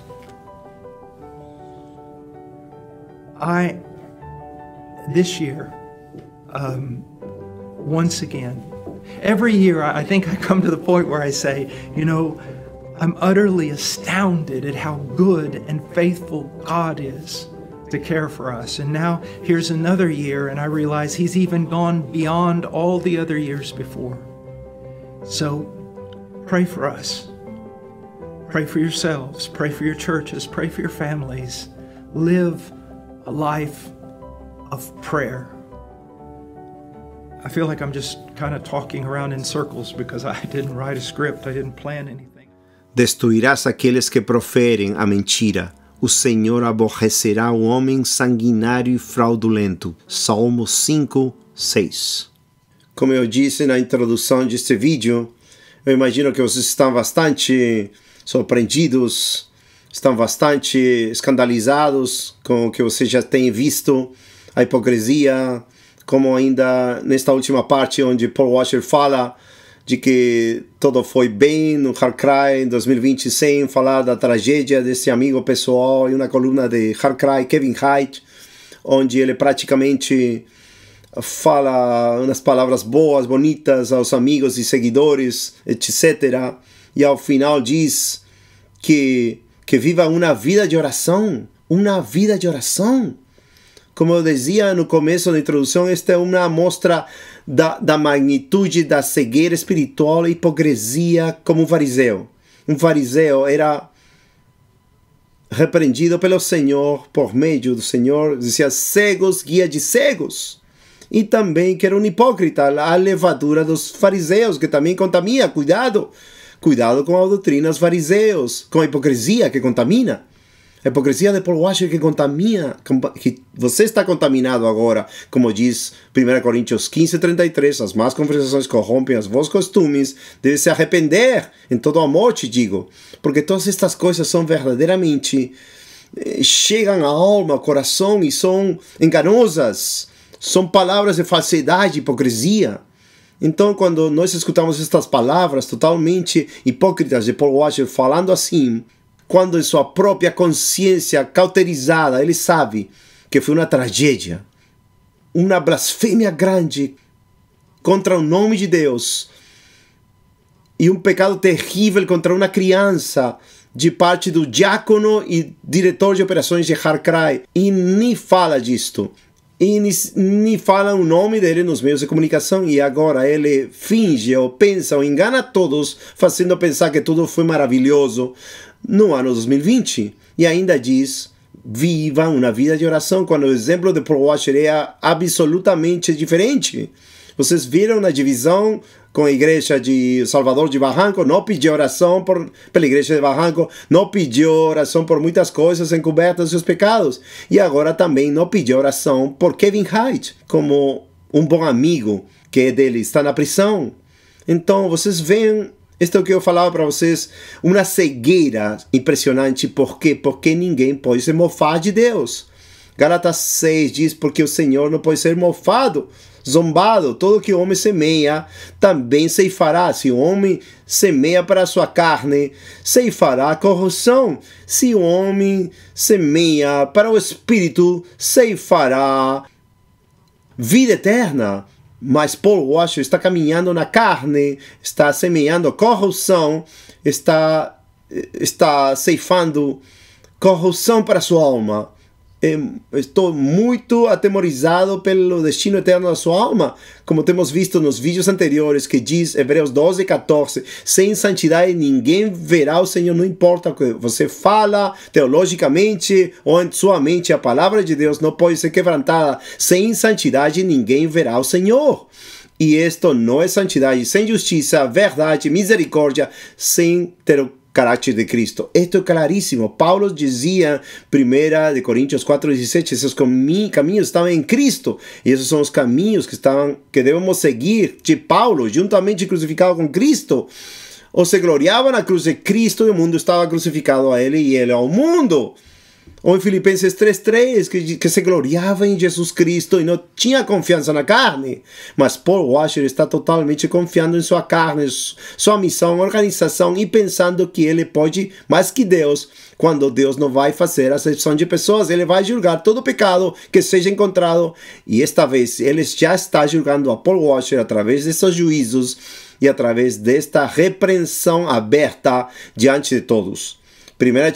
this year, once again, every year I think I come to the point where I say, you know, I'm utterly astounded at how good and faithful God is to care for us. And now here's another year and I realize He's even gone beyond all the other years before. So pray for us. Pray for yourselves. Pray for your churches. Pray for your families. Live a life of prayer. I feel like I'm just kind of talking around in circles because I didn't write a script. I didn't plan anything. Destruirás aqueles que proferem a mentira. O Senhor aborrecerá o homem sanguinário e fraudulento. Salmo 5, 6. Como eu disse na introdução deste vídeo, eu imagino que vocês estão bastante surpreendidos, estão bastante escandalizados com o que vocês já têm visto, a hipocrisia, como ainda nesta última parte onde Paul Washer fala de que tudo foi bem no Harcry em 2020, sem falar da tragédia desse amigo pessoal, e uma coluna de Harcry, Kevin Hyde, onde ele praticamente fala umas palavras boas, bonitas aos amigos e seguidores, etc. E ao final diz que viva uma vida de oração, Como eu dizia no começo da introdução, esta é uma amostra da magnitude da cegueira espiritual e hipocrisia como um fariseu. Um fariseu era repreendido pelo Senhor, por meio do Senhor, dizia cegos, guia de cegos. E também que era um hipócrita, a levadura dos fariseus, que também contamina. Cuidado com a doutrina dos fariseus, com a hipocrisia que contamina. A hipocrisia de Paul Washer que contamina, que você está contaminado agora, como diz 1 Coríntios 15:33, as más conversações corrompem os vossos costumes, deve se arrepender, em todo amor te digo, porque todas estas coisas são verdadeiramente, chegam à alma, ao coração e são enganosas, são palavras de falsidade, hipocrisia. Então, quando nós escutamos estas palavras totalmente hipócritas de Paul Washer falando assim, quando em sua própria consciência cauterizada, ele sabe que foi uma tragédia, uma blasfêmia grande contra o nome de Deus e um pecado terrível contra uma criança de parte do diácono e diretor de operações de Harkrai, e nem fala disto. E nem fala o nome dele nos meios de comunicação, e agora ele finge ou pensa ou engana todos, fazendo pensar que tudo foi maravilhoso no ano 2020, e ainda diz, viva uma vida de oração, quando o exemplo de Paul Washer é absolutamente diferente. Vocês viram na divisão com a igreja de Salvador de Barranco, não pediu oração pela igreja de Barranco, não pediu oração por muitas coisas encobertas dos seus pecados, e agora também não pediu oração por Kevin Hite, como um bom amigo que é dele, está na prisão. Então vocês veem, isto é o que eu falava para vocês, uma cegueira impressionante. Por quê? Porque ninguém pode se mofar de Deus. Gálatas 6 diz, porque o Senhor não pode ser mofado, zombado. Todo que o homem semeia, também ceifará. Se o homem semeia para a sua carne, ceifará corrupção. Se o homem semeia para o Espírito, ceifará vida eterna. Mas Paul Washer está caminhando na carne, está semeando corrupção, está ceifando corrupção para sua alma. Estou muito atemorizado pelo destino eterno da sua alma, como temos visto nos vídeos anteriores, que diz Hebreus 12:14, sem santidade ninguém verá o Senhor. Não importa o que você fala teologicamente ou em sua mente, a palavra de Deus não pode ser quebrantada. Sem santidade ninguém verá o Senhor. E isto não é santidade sem justiça, verdade, misericórdia, sem ter o caráter de Cristo. Esto é claríssimo. Paulo dizia, 1 Coríntios 4:17, esses caminhos estavam em Cristo, e esses são os caminhos que devemos seguir de Paulo, juntamente crucificado com Cristo. Ou se gloriava na cruz de Cristo, e o mundo estava crucificado a ele, e ele ao mundo. Ou em Filipenses 3:3, que se gloriava em Jesus Cristo e não tinha confiança na carne. Mas Paul Washer está totalmente confiando em sua carne, sua missão, organização, e pensando que ele pode mais que Deus, quando Deus não vai fazer acepção de pessoas. Ele vai julgar todo pecado que seja encontrado. E esta vez ele já está julgando a Paul Washer através desses juízos e através desta repreensão aberta diante de todos. 1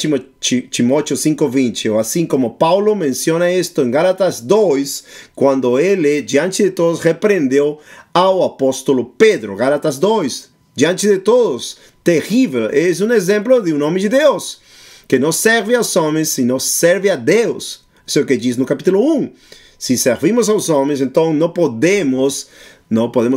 Timóteo 5:20, ou assim como Paulo menciona isto em Gálatas 2, quando ele, diante de todos, repreendeu ao apóstolo Pedro. Gálatas 2, diante de todos, terrível. É um exemplo de um homem de Deus, que não serve aos homens, sino serve a Deus. Isso é o que diz no capítulo 1. Se servimos aos homens, então não podemos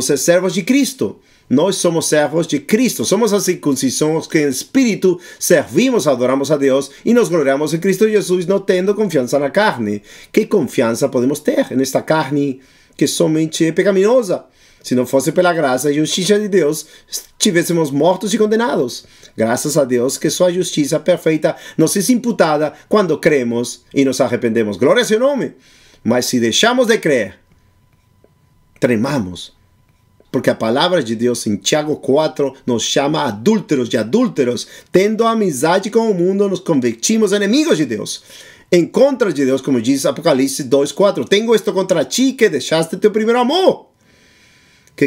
ser servos de Cristo. Nós somos servos de Cristo, somos a circuncisão que em espírito servimos, adoramos a Deus e nos gloriamos em Cristo Jesus, não tendo confiança na carne. Que confiança podemos ter nesta carne que somente é pecaminosa? Se não fosse pela graça e justiça de Deus, estivéssemos mortos e condenados. Graças a Deus que sua justiça perfeita nos é imputada quando cremos e nos arrependemos. Glória a seu nome! Mas se deixamos de crer, tremamos. Porque a palavra de Deus em Tiago 4 nos chama adúlteros e adúlteros. Tendo amizade com o mundo, nos convertimos inimigos de Deus. Em contra de Deus, como diz Apocalipse 2:4. Tengo esto contra ti, que deixaste teu primeiro amor. Que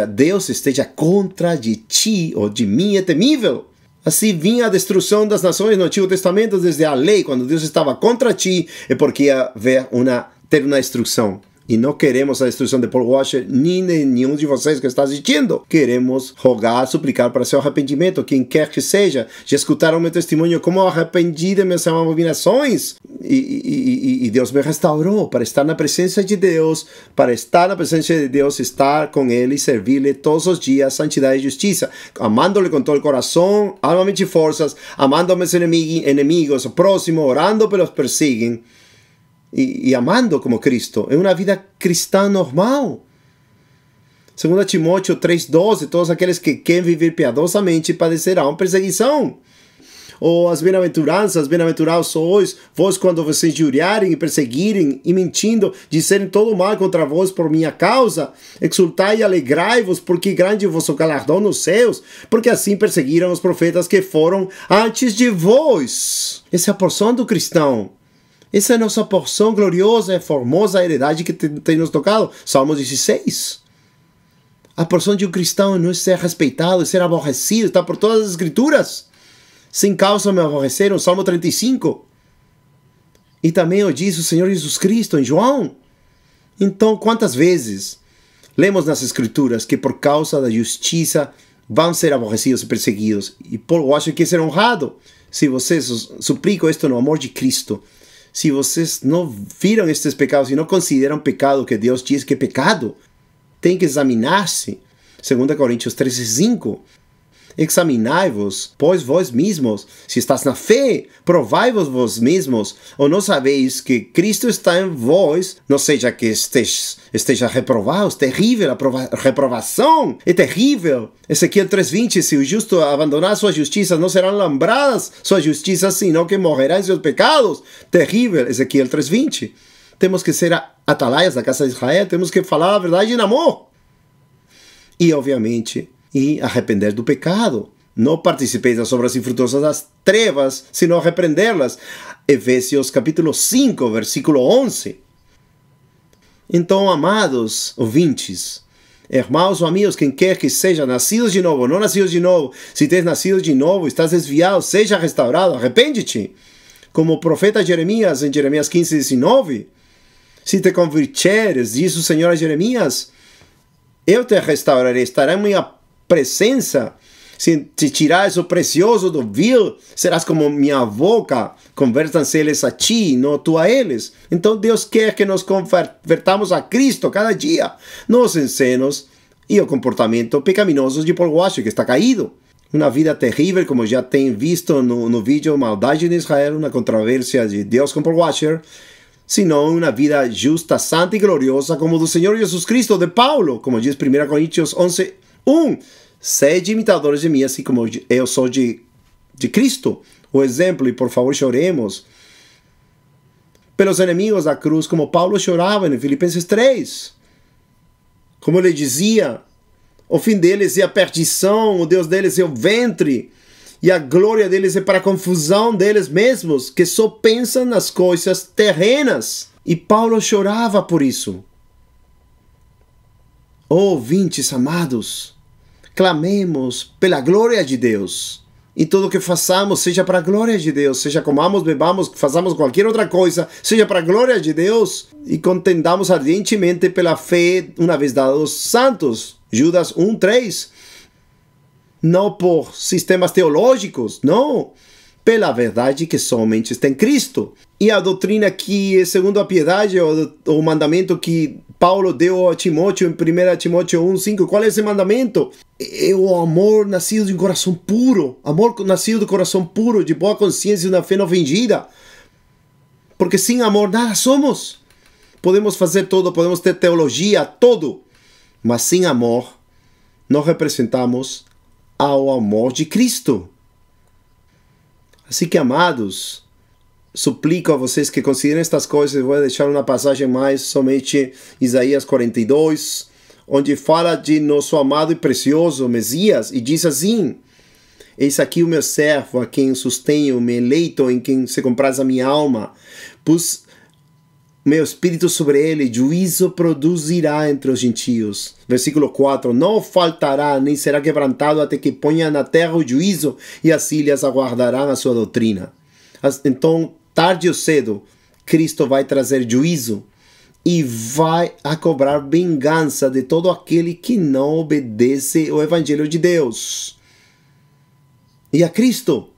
Deus esteja contra de ti ou de mim é temível. Assim vinha a destruição das nações no Antigo Testamento desde a lei. Quando Deus estava contra ti, é porque ia ter uma destruição. E não queremos a destruição de Paul Washer, nem de nenhum de vocês que está assistindo. Queremos rogar, suplicar para seu arrependimento, quem quer que seja. Já escutaram meu testemunho, como eu arrependi de minhas abominações. E Deus me restaurou para estar na presença de Deus, para estar na presença de Deus, estar com Ele e servir-lhe todos os dias, santidade e justiça, amando-lhe com todo o coração, alma, mente e forças, amando meus inimigos, o próximo, orando pelos que perseguem. E amando como Cristo. É uma vida cristã normal. 2 Timóteo 3,12, todos aqueles que querem viver piedosamente padecerão perseguição. Ou as bem-aventuranças, bem-aventurados sois vós quando vocês injuriarem e perseguirem e mentindo, disserem todo mal contra vós por minha causa. Exultai e alegrai-vos, porque grande é o vosso galardão nos céus, porque assim perseguiram os profetas que foram antes de vós. Essa é a porção do cristão. Essa é a nossa porção gloriosa e formosa heredade que tem nos tocado. Salmos 16. A porção de um cristão não é ser respeitado, é ser aborrecido. Está por todas as escrituras. Sem causa me aborreceram. Salmo 35. E também o diz o Senhor Jesus Cristo em João. Então, quantas vezes lemos nas escrituras que por causa da justiça vão ser aborrecidos e perseguidos? E Paulo acha que ser honrado. Se vocês suplicam isto no amor de Cristo, se vocês não viram estes pecados e não consideram pecado que Deus diz que é pecado, tem que examinar-se. 2 Coríntios 13:5. Examinai-vos, pois vós mesmos, se estás na fé, provai-vos vós mesmos, ou não sabeis que Cristo está em vós, não seja que esteja reprovado. Terrível, a reprovação é terrível. Ezequiel 3:20, se o justo abandonar sua justiça, não serão lembradas sua justiça, senão que morrerá em seus pecados. Terrível, Ezequiel 3:20. Temos que ser atalaias da casa de Israel, temos que falar a verdade em amor. E, obviamente, arrepender do pecado. Não participeis das obras infrutuosas das trevas, senão repreendê-las. Efésios capítulo 5, versículo 11. Então, amados ouvintes, irmãos ou amigos, quem quer que seja, nascidos de novo, não nascidos de novo, se tens nascido de novo, estás desviado, seja restaurado, arrepende-te. Como o profeta Jeremias, em Jeremias 15:19, se te converteres, diz o Senhor a Jeremias, eu te restaurarei, estará em minha presença. Se te tirares o precioso do vil, serás como minha boca. Convertam-se eles a ti, não tu a eles. Então Deus quer que nos convertamos a Cristo cada dia. Nos ensinos e o comportamento pecaminoso de Paul Washer, que está caído. Uma vida terrível, como já tem visto no vídeo Maldade de Israel, uma controvérsia de Deus com Paul Washer. Senão uma vida justa, santa e gloriosa, como do Senhor Jesus Cristo, de Paulo, como diz 1 Coríntios 11:1. Sede imitadores de mim, assim como eu sou de Cristo. O exemplo, e por favor choremos pelos inimigos da cruz, como Paulo chorava em Filipenses 3. Como ele dizia, o fim deles é a perdição, o Deus deles é o ventre, e a glória deles é para a confusão deles mesmos, que só pensam nas coisas terrenas. E Paulo chorava por isso. Ouvintes amados, clamemos pela glória de Deus. E tudo que façamos seja para a glória de Deus. Seja comamos, bebamos, façamos qualquer outra coisa, seja para a glória de Deus. E contendamos ardentemente pela fé, uma vez dados aos santos. Judas 1:3. Não por sistemas teológicos, não. Pela verdade que somente está em Cristo. E a doutrina que, segundo a piedade, o mandamento que Paulo deu a Timóteo em 1 Timóteo 1:5, qual é esse mandamento? É o amor nascido de um coração puro. Amor nascido do coração puro, de boa consciência e uma fé não fingida. Porque sem amor nada somos. Podemos fazer tudo, podemos ter teologia, tudo. Mas sem amor, não representamos ao amor de Cristo. Assim que, amados, suplico a vocês que considerem estas coisas. Eu vou deixar uma passagem mais, somente Isaías 42, onde fala de nosso amado e precioso Messias, e diz assim: eis aqui o meu servo, a quem sustenho, me eleito, em quem se compraz a minha alma. Pus meu espírito sobre ele, juízo produzirá entre os gentios. Versículo 4, não faltará, nem será quebrantado, até que ponha na terra o juízo, e as ilhas aguardarão a sua doutrina. Então, tarde ou cedo, Cristo vai trazer juízo, e vai a cobrar vingança de todo aquele que não obedece o Evangelho de Deus e a Cristo.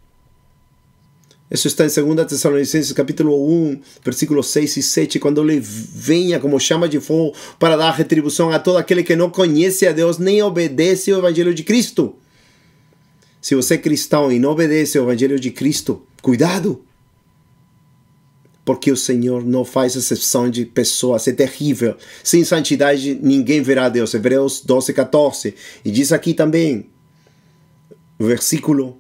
Isso está em 2 Tessalonicenses capítulo 1, versículos 6 e 7, quando ele venha como chama de fogo para dar retribuição a todo aquele que não conhece a Deus nem obedece o Evangelho de Cristo. Se você é cristão e não obedece o Evangelho de Cristo, cuidado, porque o Senhor não faz exceção de pessoas, é terrível. Sem santidade ninguém verá a Deus. Hebreus 12, 14. E diz aqui também, versículo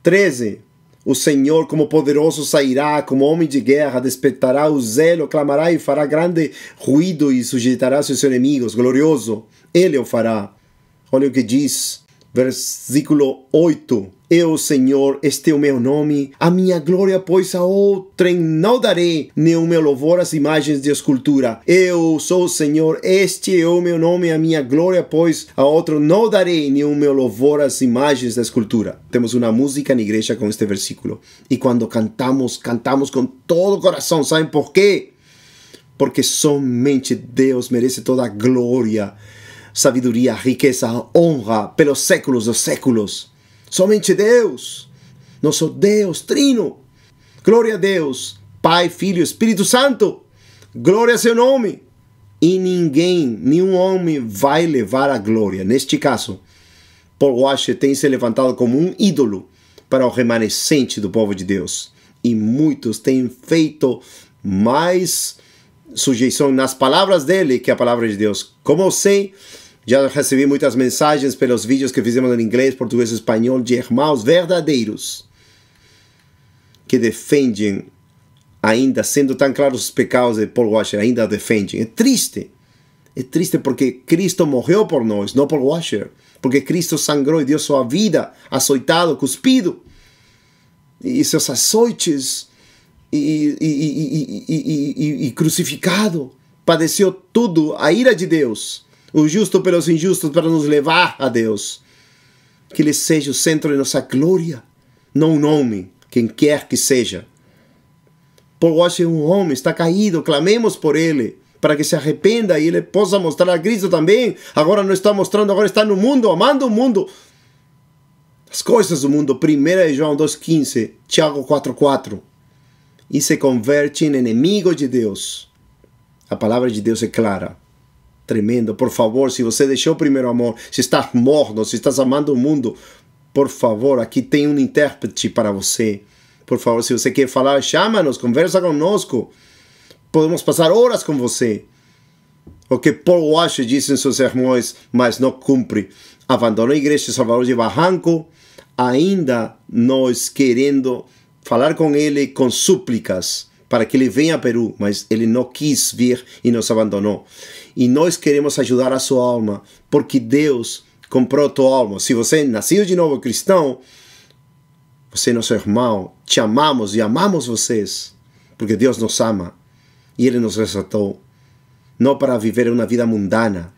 13, o Senhor como poderoso sairá, como homem de guerra, despertará o zelo, clamará e fará grande ruído e sujeitará seus inimigos. Glorioso, Ele o fará. Olha o que diz, versículo 8. Eu, Senhor, este é o meu nome, a minha glória, pois a outrem não darei, nem o meu louvor às imagens de escultura. Eu sou o Senhor, este é o meu nome, a minha glória, pois a outro não darei, nem o meu louvor às imagens da escultura. Temos uma música na igreja com este versículo. E quando cantamos, cantamos com todo o coração. Sabem por quê? Porque somente Deus merece toda a glória, sabedoria, riqueza, honra pelos séculos dos séculos. Somente Deus, nosso Deus trino. Glória a Deus, Pai, Filho, Espírito Santo. Glória a seu nome. E ninguém, nenhum homem vai levar a glória. Neste caso, Paul Washer tem se levantado como um ídolo para o remanescente do povo de Deus. E muitos têm feito mais sujeição nas palavras dele que a palavra de Deus. Como eu sei, já recebi muitas mensagens pelos vídeos que fizemos em inglês, português e espanhol de irmãos verdadeiros que defendem, ainda sendo tão claros os pecados de Paul Washer, ainda defendem. É triste porque Cristo morreu por nós, não Paul Washer. Porque Cristo sangrou e deu sua vida, açoitado, cuspido, e seus açoites, e crucificado, padeceu tudo, a ira de Deus, o justo pelos injustos, para nos levar a Deus. Que Ele seja o centro de nossa glória, não um homem, quem quer que seja. Paul Washer é um homem, está caído, clamemos por ele, para que se arrependa e ele possa mostrar a Cristo também. Agora não está mostrando, agora está no mundo, amando o mundo, as coisas do mundo. 1 João 2,15, Tiago 4,4. E se converte em inimigo de Deus. A palavra de Deus é clara. Tremendo. Por favor, se você deixou o primeiro amor, se está morno, se estás amando o mundo, por favor, aqui tem um intérprete para você. Por favor, se você quer falar, chama-nos, conversa conosco. Podemos passar horas com você. O que Paul Washer disse em seus sermões, mas não cumpre. Abandonou a igreja de Salvador de Barranco, ainda nós querendo falar com ele com súplicas para que ele venha a Peru, mas ele não quis vir e nos abandonou. E nós queremos ajudar a sua alma, porque Deus comprou a tua alma. Se você é nascido de novo cristão, você é nosso irmão, te amamos e amamos vocês, porque Deus nos ama. E Ele nos resgatou, não para viver uma vida mundana,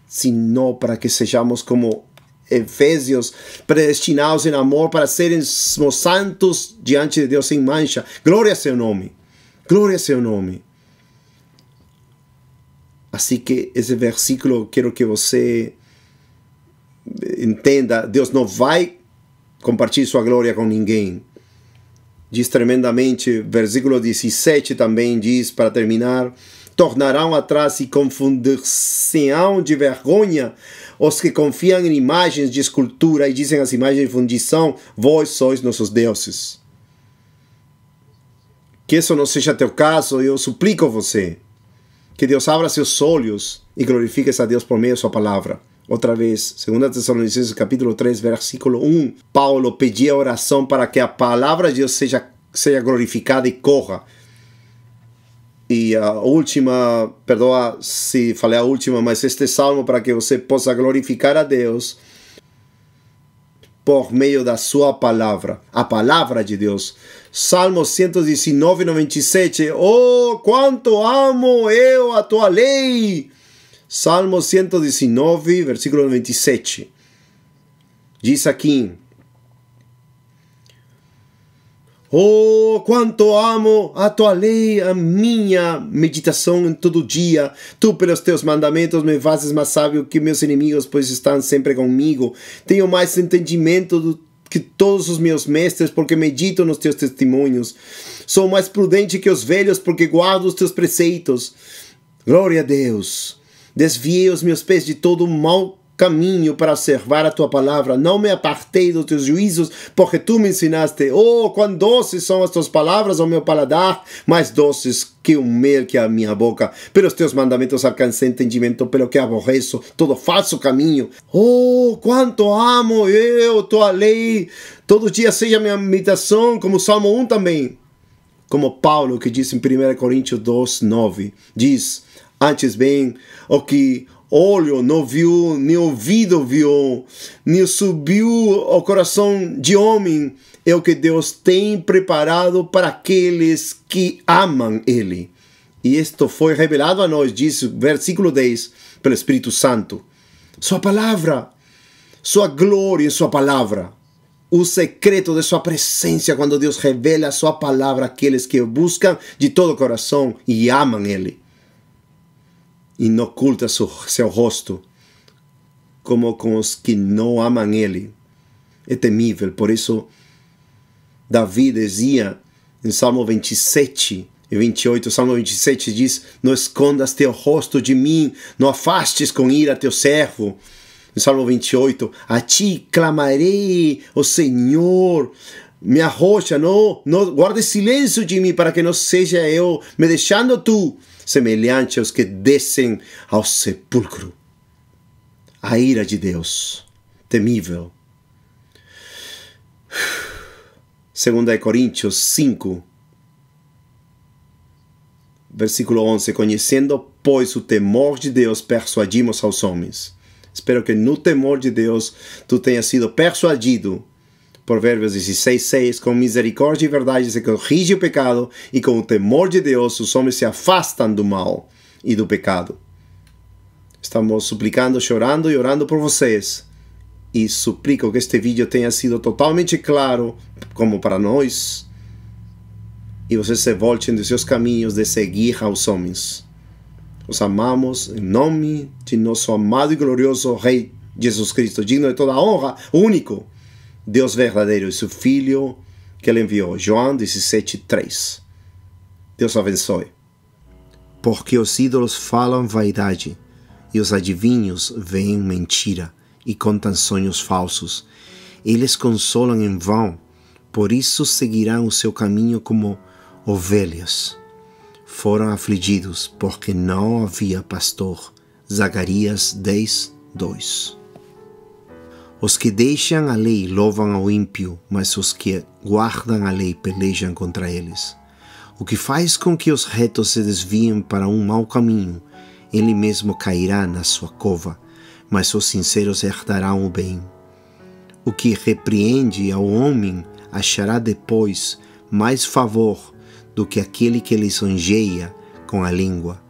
sino para que sejamos como Efésios, predestinados em amor para serem santos diante de Deus sem mancha. Glória a seu nome. Glória a seu nome. Assim que esse versículo, quero que você entenda, Deus não vai compartilhar sua glória com ninguém. Diz tremendamente, versículo 17 também diz, para terminar: tornarão atrás e confundir-se-ão de vergonha os que confiam em imagens de escultura e dizem as imagens de fundição, vós sois nossos deuses. Que isso não seja teu caso, eu suplico você. Que Deus abra seus olhos e glorifique a Deus por meio da sua palavra. Outra vez, 2 Tessalonicenses capítulo 3, versículo 1, Paulo pedia oração para que a palavra de Deus seja glorificada e corra. E a última, perdoa se falei a última, mas este salmo para que você possa glorificar a Deus por meio da sua palavra, a palavra de Deus. Salmo 119, 97, oh, quanto amo eu a tua lei! Salmo 119, versículo 97. Diz aqui: Oh, quanto amo a tua lei, a minha meditação em todo dia. Tu, pelos teus mandamentos, me fazes mais sábio que meus inimigos, pois estão sempre comigo. Tenho mais entendimento que todos os meus mestres, porque medito nos teus testemunhos. Sou mais prudente que os velhos, porque guardo os teus preceitos. Glória a Deus. Desviei os meus pés de todo mau caminho para observar a tua palavra. Não me apartei dos teus juízos, porque tu me ensinaste. Oh, quão doces são as tuas palavras ao meu paladar, mais doces que o mel que a minha boca. Pelos teus mandamentos alcancei entendimento, pelo que aborreço todo falso caminho. Oh, quanto amo eu tua lei. Todo dia seja minha meditação, como o Salmo 1 também. Como Paulo, que diz em 1 Coríntios 2:9, diz: antes bem, o que olho não viu, nem ouvido viu, nem subiu ao coração de homem, é o que Deus tem preparado para aqueles que amam Ele. E isto foi revelado a nós, diz versículo 10, pelo Espírito Santo. Sua palavra, sua glória em sua palavra. O secreto de sua presença, quando Deus revela a sua palavra àqueles que o buscam de todo o coração e amam Ele. E não oculta seu rosto, como com os que não amam Ele. É temível. Por isso, Davi dizia em Salmo 27 e 28, Salmo 27 diz: não escondas teu rosto de mim, não afastes com ira teu servo. Em Salmo 28, a ti clamarei, ó Senhor, minha rocha, não guarde silêncio de mim, para que não seja eu, me deixando tu, semelhante aos que descem ao sepulcro. A ira de Deus, temível. 2 Coríntios 5, versículo 11, conhecendo, pois, o temor de Deus, persuadimos aos homens. Espero que no temor de Deus tu tenhas sido persuadido. Provérbios 16:6, com misericórdia e verdade se corrige o pecado, e com o temor de Deus os homens se afastam do mal e do pecado. Estamos suplicando, chorando e orando por vocês. E suplico que este vídeo tenha sido totalmente claro, como para nós, e vocês se voltem de seus caminhos de seguir aos homens. Os amamos em nome de nosso amado e glorioso Rei Jesus Cristo, digno de toda a honra, único, Deus verdadeiro e seu Filho que Ele enviou. João 17:3. Deus abençoe. Porque os ídolos falam vaidade, e os adivinhos veem mentira, e contam sonhos falsos. Eles consolam em vão, por isso seguirão o seu caminho como ovelhas. Foram afligidos, porque não havia pastor. Zacarias 10:2. Os que deixam a lei louvam ao ímpio, mas os que guardam a lei pelejam contra eles. O que faz com que os retos se desviem para um mau caminho, ele mesmo cairá na sua cova, mas os sinceros herdarão o bem. O que repreende ao homem achará depois mais favor do que aquele que lisonjeia com a língua.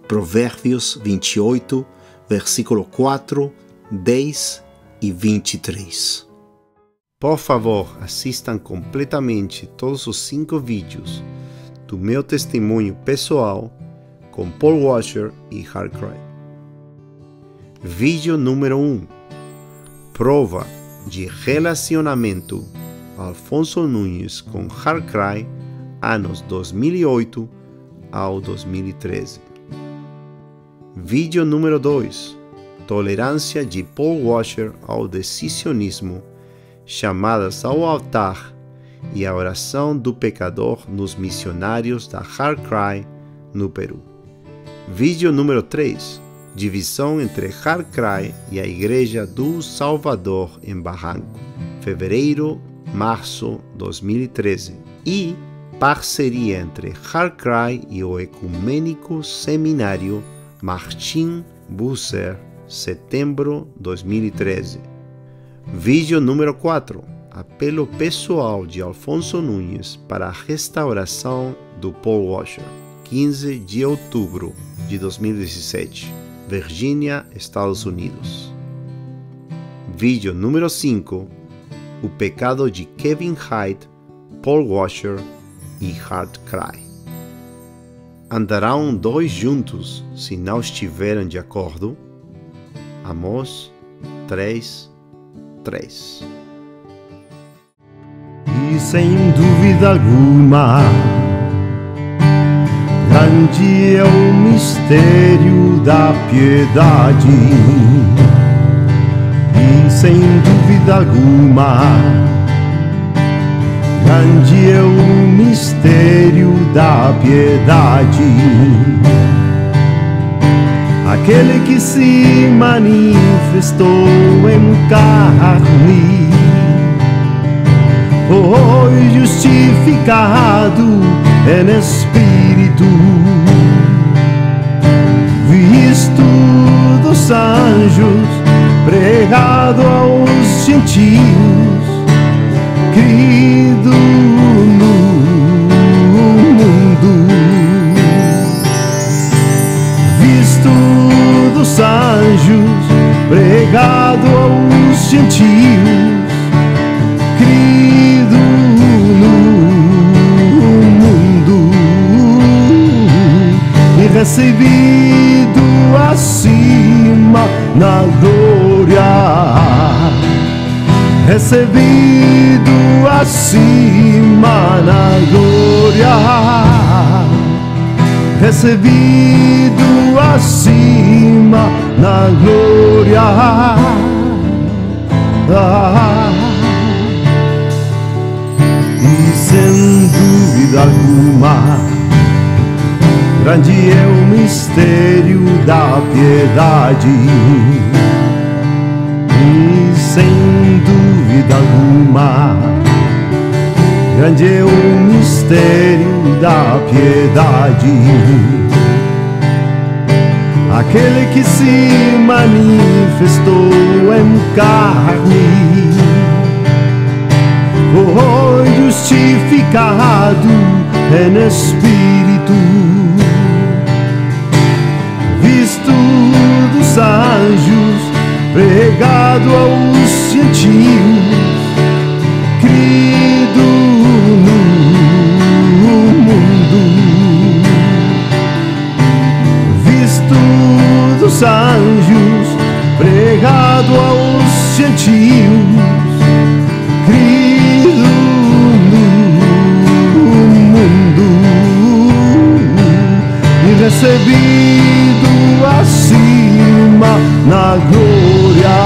Provérbios 28, versículo 4, 10 e 23. Por favor, assistam completamente todos os 5 vídeos do meu testemunho pessoal com Paul Washer e Hart Cry. Vídeo número 1. Prova de relacionamento Alfonso Nunes com Hart Cry, anos 2008 ao 2013. Vídeo número 2. Tolerância de Paul Washer ao decisionismo, chamadas ao altar e a oração do pecador nos missionários da Hart Cry no Peru. Vídeo número 3. Divisão entre Hart Cry e a Igreja do Salvador em Barranco, fevereiro-março 2013. E parceria entre Hart Cry e o Ecumênico Seminário Martin Bucer, setembro 2013. Vídeo número 4. Apelo pessoal de Alfonso Nunes para a restauração do Paul Washer, 15 de outubro de 2017, Virgínia, Estados Unidos. Vídeo número 5. O pecado de Kevin Hite, Paul Washer e Hart Cry. Andarão dois juntos se não estiverem de acordo? Amós 3:3. E sem dúvida alguma, grande é o mistério da piedade. E sem dúvida alguma, grande é o mistério da piedade. Aquele que se manifestou em carne, foi justificado em espírito, visto dos anjos, pregado aos gentios, crido no mundo, visto dos anjos, pregado aos gentios, crido no mundo, e recebido acima na glória, recebido acima na glória, recebido acima na glória. E sem dúvida alguma, grande é o mistério da piedade. E sem dúvida alguma, grande é o mistério da piedade. Aquele que se manifestou em carne, foi justificado em espírito, visto dos anjos, pregado aos gentios, crido no mundo, visto dos anjos, pregado aos gentios, crido no mundo, e recebido acima na glória,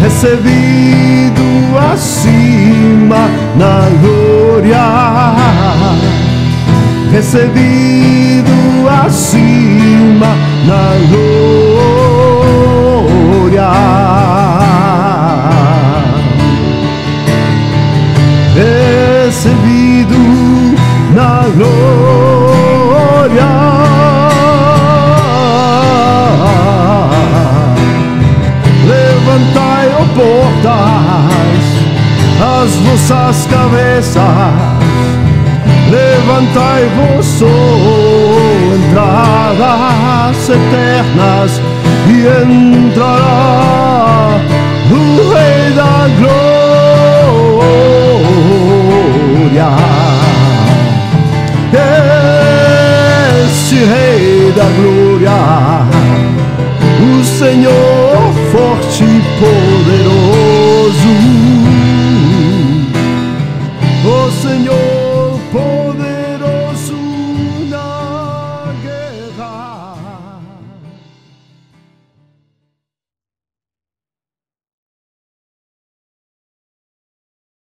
recebido acima na glória, recebido acima na glória, recebido na glória. Levantai, ó portas, as vossas cabeças, levantai vos, ó entradas eternas, e entrará